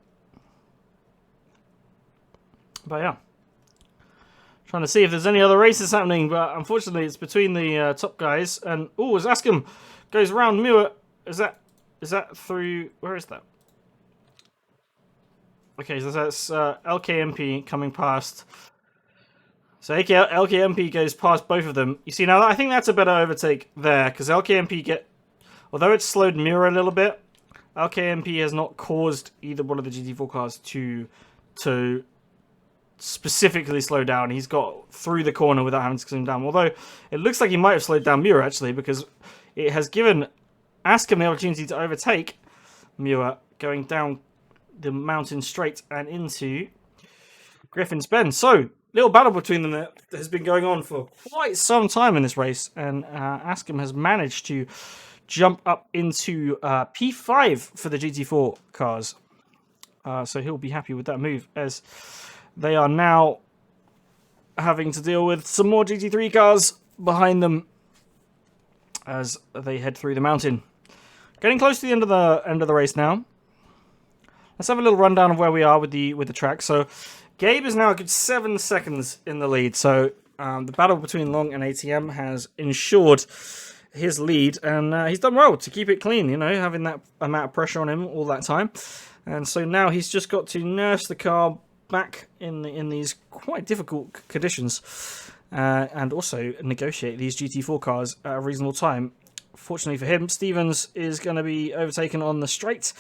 But yeah. Trying to see if there's any other races happening, but unfortunately it's between the top guys. And oh, as Askham goes around Muir, is that through? Where is that? Okay, so that's LKMP coming past. So LKMP goes past both of them. You see, now I think that's a better overtake there, because LKMP although it's slowed Muir a little bit, LKMP has not caused either one of the GT4 cars to specifically slow down. He's got through the corner without having to slow down. Although it looks like he might have slowed down Muir actually, because it has given Askham the opportunity to overtake Muir going down the mountain straight and into Griffin's Bend. So, little battle between them that has been going on for quite some time in this race, and Askham has managed to jump up into P5 for the GT4 cars. So he'll be happy with that move, as they are now having to deal with some more GT3 cars behind them as they head through the mountain. Getting close to the end of the race now. Let's have a little rundown of where we are with the track. So Gabe is now a good 7 seconds in the lead. So the battle between Long and ATM has ensured his lead, and he's done well to keep it clean, you know, having that amount of pressure on him all that time. And so now he's just got to nurse the car back in these quite difficult conditions, and also negotiate these GT4 cars at a reasonable time. Fortunately for him, Stevens is going to be overtaken on the straight,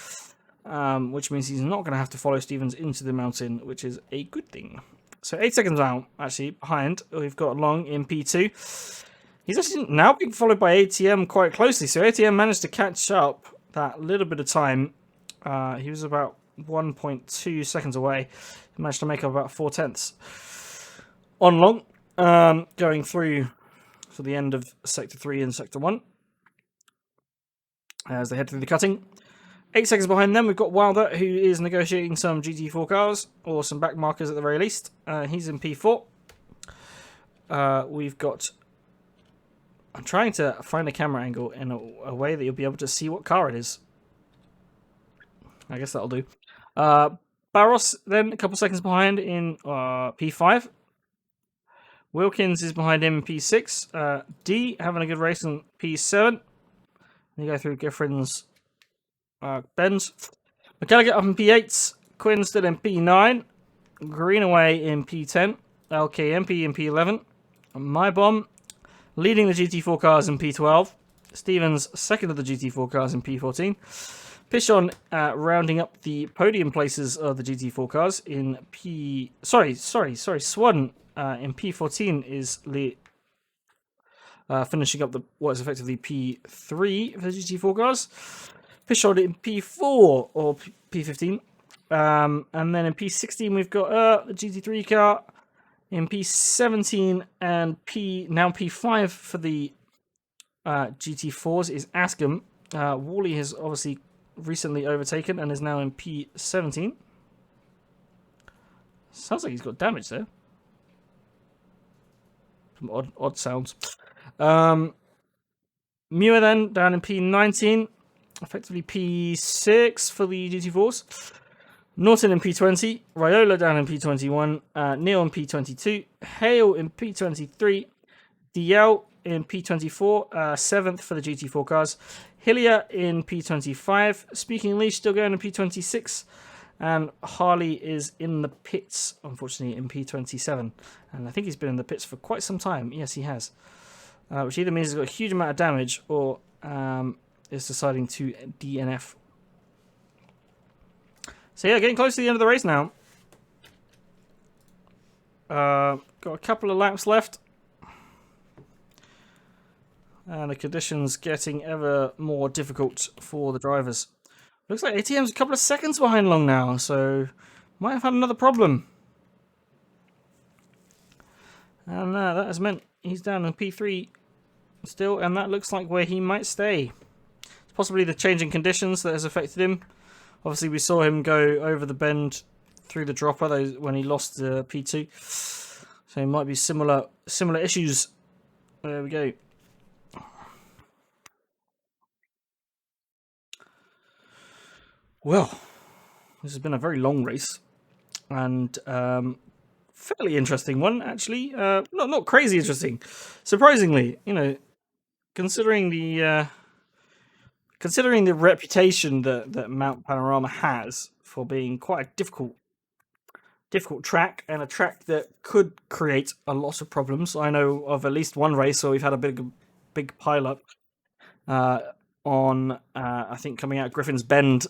which means he's not going to have to follow Stevens into the mountain, which is a good thing. So 8 seconds out, actually, behind, we've got Long in P2. He's actually now being followed by ATM quite closely, so ATM managed to catch up that little bit of time. He was about 1.2 seconds away. He managed to make up about 4/10 on Long, going through to the end of Sector 3 and Sector 1 as they head through the cutting. 8 seconds behind them, we've got Wilder, who is negotiating some GT4 cars, or some back markers at the very least. He's in P4. We've got... I'm trying to find a camera angle in a way that you'll be able to see what car it is. I guess that'll do. Barros, then, a couple seconds behind in P5. Wilkins is behind him in P6. D, having a good race in P7. You go through Griffin's bends. McCallagher up in P8. Quinn still in P9. Greenaway in P10. LKMP in P11. My Bomb leading the GT4 cars in P12. Stevens second of the GT4 cars in P14. Pichon rounding up the podium places of the GT4 cars in P... Swan in P14 is finishing up what is effectively P3 for the GT4 cars. Pichon in P4 or P15. And then in P16 we've got the GT3 car. In P17 and now P5 for the GT4s is Askham. Whalley has obviously recently overtaken and is now in P17. Sounds like he's got damage there. Some odd sounds. Muir then down in P19, effectively P6 for the GT4s. Norton in P20, Raiola down in P21, Neil in P22, Hale in P23, DL in P24, 7th for the GT4 cars, Hillier in P25, Speaking Leash still going in P26, and Harley is in the pits, unfortunately, in P27. And I think he's been in the pits for quite some time. Yes, he has. Which either means he's got a huge amount of damage or is deciding to DNF. So yeah, getting close to the end of the race now. Got a couple of laps left. And the conditions getting ever more difficult for the drivers. Looks like ATM's a couple of seconds behind Long now, so might have had another problem. And that has meant he's down in P3 still, and that looks like where he might stay. It's possibly the changing conditions that has affected him. Obviously, we saw him go over the bend through the dropper when he lost P2. So it might be similar issues. There we go. Well, this has been a very long race. And fairly interesting one, actually. Not crazy interesting. Surprisingly, you know, considering the reputation that Mount Panorama has for being quite a difficult track, and a track that could create a lot of problems. I know of at least one race where we've had a big pile up on I think coming out of Griffin's Bend.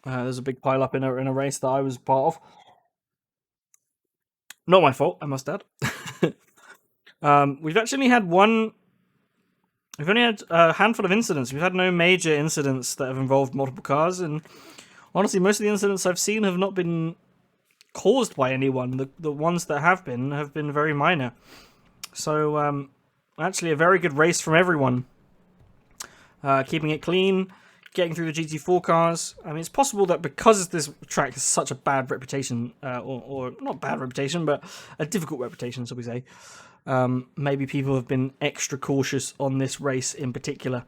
There's a big pile up in a race that I was part of. Not my fault, I must add. We've actually had We've only had a handful of incidents. We've had no major incidents that have involved multiple cars, and honestly, most of the incidents I've seen have not been caused by anyone. The ones that have been very minor. So, actually a very good race from everyone. Keeping it clean, getting through the GT4 cars. I mean, it's possible that because this track has such a bad reputation, or not bad reputation, but a difficult reputation, so we say, maybe people have been extra cautious on this race in particular,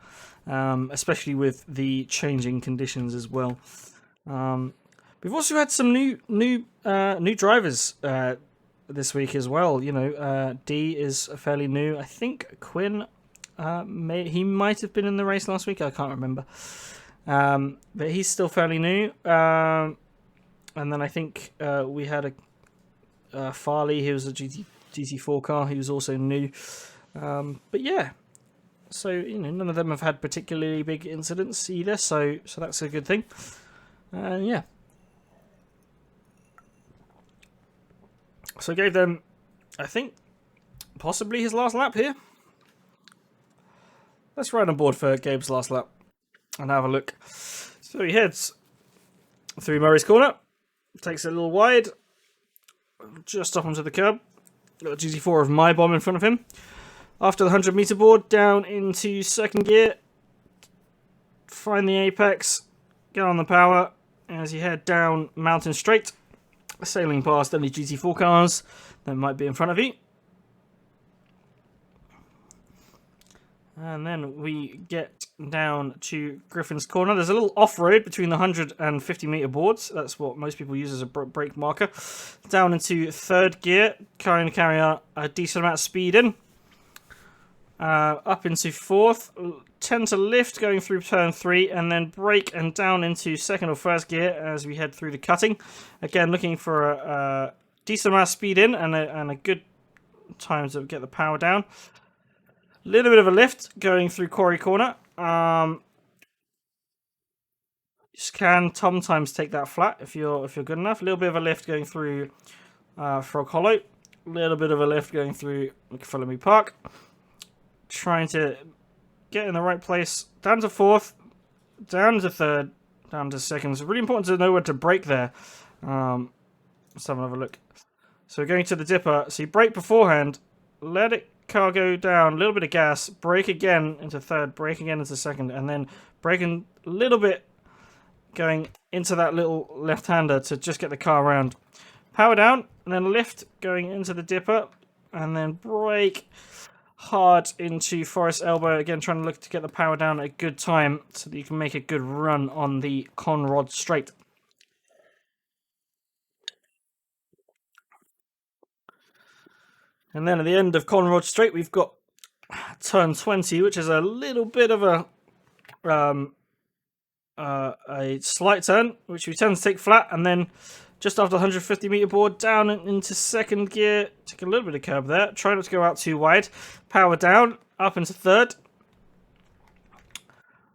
especially with the changing conditions as well. We've also had some new drivers this week as well. You know, D is fairly new. I think Quinn, he might have been in the race last week. I can't remember, but he's still fairly new. And then I think we had a Whalley, who was a GT4 car. He was also new. But yeah, so you know, none of them have had particularly big incidents either. So that's a good thing. And yeah. So gave them, I think, possibly his last lap here. Let's ride on board for Gabe's last lap and have a look. So he heads through Murray's corner, takes it a little wide, just up onto the curb. Got a GT4 of my bomb in front of him. After the 100 meter board, down into second gear, find the apex, get on the power as you head down Mountain Straight, sailing past any GT4 cars that might be in front of you. And then we get down to Griffin's corner. There's a little off-road between the 150 meter boards. That's what most people use as a brake marker. Down into third gear, trying to carry a decent amount of speed in. Up into fourth, tend to lift going through turn 3, and then brake and down into second or first gear as we head through the cutting. Again, looking for a decent amount of speed in and a good time to get the power down. Little bit of a lift going through Quarry Corner. Just can sometimes take that flat if you're good enough. A little bit of a lift going through Frog Hollow. Little bit of a lift going through McPhillamy Park. Trying to get in the right place. Down to fourth, down to third, down to second. It's really important to know where to brake there. Let's have another look. So we're going to the dipper. So you brake beforehand, let it car go down, a little bit of gas, brake again into third, brake again into second, and then braking a little bit going into that little left-hander to just get the car around. Power down, and then lift going into the dipper, and then brake hard into Forest Elbow, again trying to look to get the power down at a good time so that you can make a good run on the Conrod Straight. And then at the end of Conrod Straight we've got turn 20, which is a little bit of a slight turn, which we tend to take flat, and then just after the 150 meter board, down into second gear, take a little bit of curb there, try not to go out too wide, power down, up into third,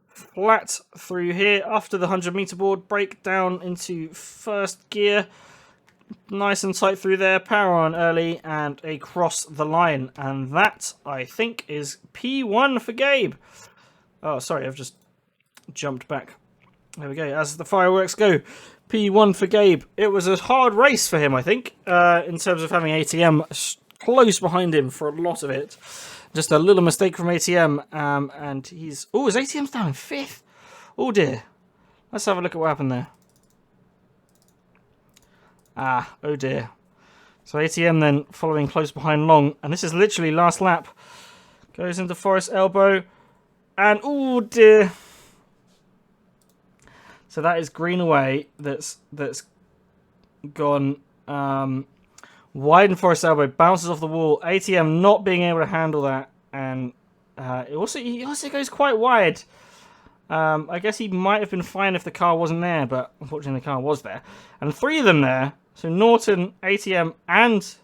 flat through here, after the 100 meter board, brake down into first gear, nice and tight through there, power on early, and across the line, and that, I think, is P1 for Gabe. Oh, sorry, I've just jumped back. There we go, as the fireworks go. P1 for Gabe. It was a hard race for him, I think, in terms of having ATM close behind him for a lot of it. Just a little mistake from ATM, and he's... Oh, his ATM's down in 5th. Oh, dear. Let's have a look at what happened there. Ah, oh, dear. So ATM then following close behind Long, and this is literally last lap. Goes into Forest Elbow, and oh, dear. So that is Greenaway that's gone wide in Forest Elbow, bounces off the wall. ATM not being able to handle that, and he also goes quite wide. I guess he might have been fine if the car wasn't there, but unfortunately the car was there. And 3 of them there. So Norton, ATM, and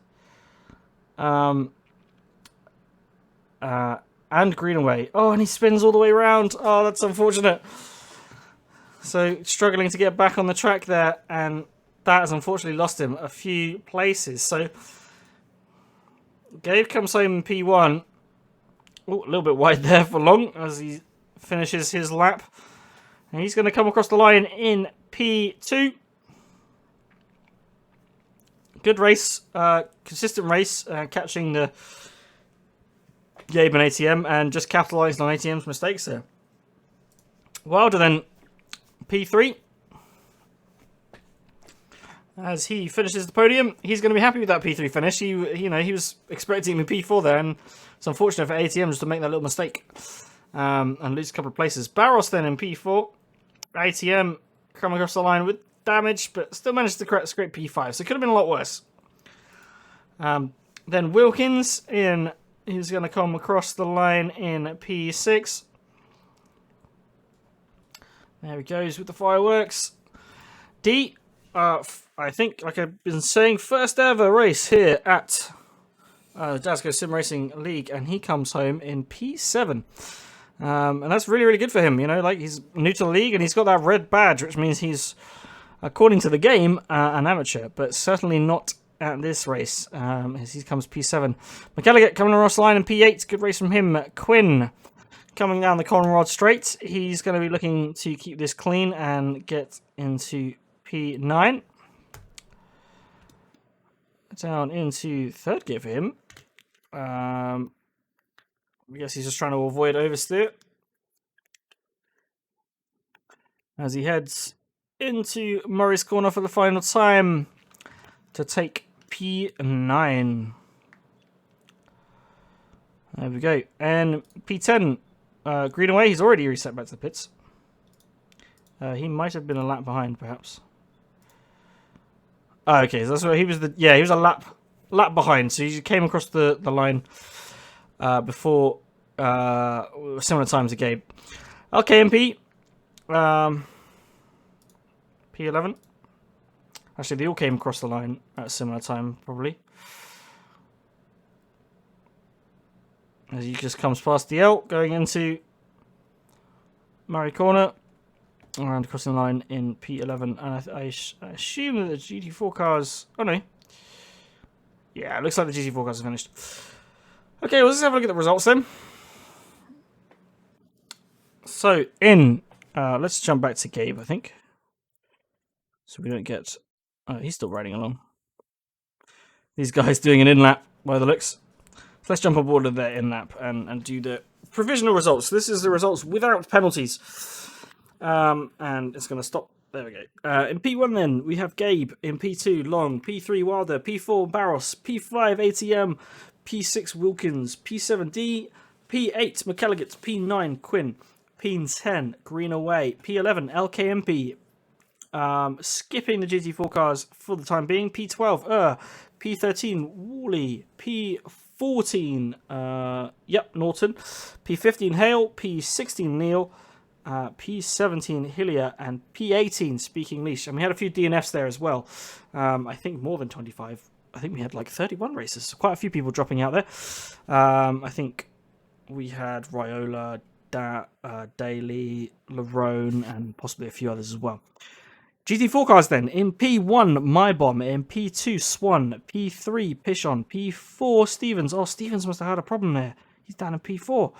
Greenaway. Oh, and he spins all the way around. Oh, that's unfortunate. So struggling to get back on the track there, and that has unfortunately lost him a few places. So Gabe comes home in P1. Oh, a little bit wide there for Long as he finishes his lap. And he's going to come across the line in P2. Good race, consistent race, catching the Gabe and ATM and just capitalising on ATM's mistakes there. Wilder then P3. As he finishes the podium, he's going to be happy with that P3 finish. He was expecting the P4 there, and it's unfortunate for ATM just to make that little mistake and lose a couple of places. Barros then in P4. ATM come across the line with damage, but still managed to scrape P5, so it could have been a lot worse. Then Wilkins he's going to come across the line in P6. There he goes with the fireworks. I think, like I've been saying, first ever race here at D.G.S.R Sim Racing League, and he comes home in P7. And that's really, really good for him. Like, he's new to the league, and he's got that red badge, which means he's, according to the game, an amateur, but certainly not at this race, as he comes P7. McElligott coming across the line in P8. Good race from him. Quinn coming down the Conrod straight. He's going to be looking to keep this clean and get into P9. Down into third gear for him. I guess he's just trying to avoid oversteer as he heads into Murray's corner for the final time to take P9. There we go. And P10, Greenaway, he's already reset back to the pits. He might have been a lap behind, perhaps. Oh, okay, so that's what he was. He was a lap behind. So he came across the line before similar time to Gabe. LKMP, P11. Actually, they all came across the line at a similar time, probably. As he just comes past the L, going into Murray corner. And crossing the line in P11, and I assume that the GT4 cars... Oh, no. Yeah, it looks like the GT4 cars are finished. Okay, well, let's have a look at the results then. So, let's jump back to Gabe, I think. So we don't get... Oh, he's still riding along. These guys doing an in-lap, by the looks. So let's jump on board of their in-lap and do the provisional results. This is the results without penalties. And it's going to stop. There we go. In P1 then, we have Gabe. In P2, Long. P3, Wilder. P4, Barros. P5, ATM. P6, Wilkins. P7, D. P8, McElligott. P9, Quinn. P10, Greenaway. P11, LKMP. Skipping the GT4 cars for the time being. P12, P13, Whalley. P14, Norton. P15, Hale. P16, Neil. P17 Hillier, and P18 Speaking Leash, and we had a few DNFs there as well. I think more than 25. I think we had like 31 races, so quite a few people dropping out there. I think we had Riola, Daly, Larone, and possibly a few others as well. GT4 cars then. In P1, MyBomb. In P2, Swan. P3, Pishon. P4, Stevens. Oh, Stevens must have had a problem there. He's down in P4.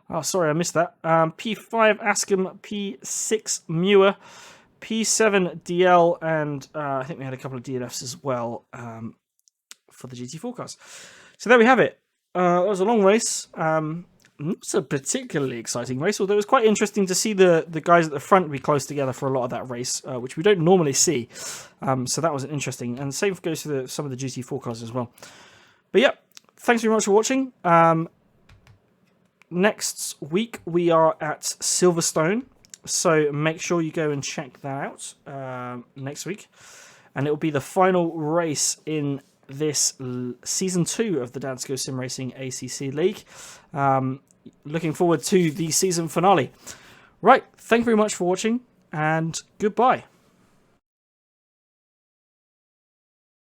Oh, sorry, I missed that. P5, Askham. P6, Muir. P7, DL. And I think we had a couple of DNFs as well for the GT4 cars. So there we have it. It was a long race. Not a particularly exciting race, although it was quite interesting to see the guys at the front be close together for a lot of that race, which we don't normally see. So that was interesting. And the same goes for some of the GT4 cars as well. But yeah, thanks very much for watching. Next week, we are at Silverstone, so make sure you go and check that out next week. And it will be the final race in this Season 2 of the D.G.S.R Sim Racing ACC League. Looking forward to the season finale. Right, thank you very much for watching, and goodbye.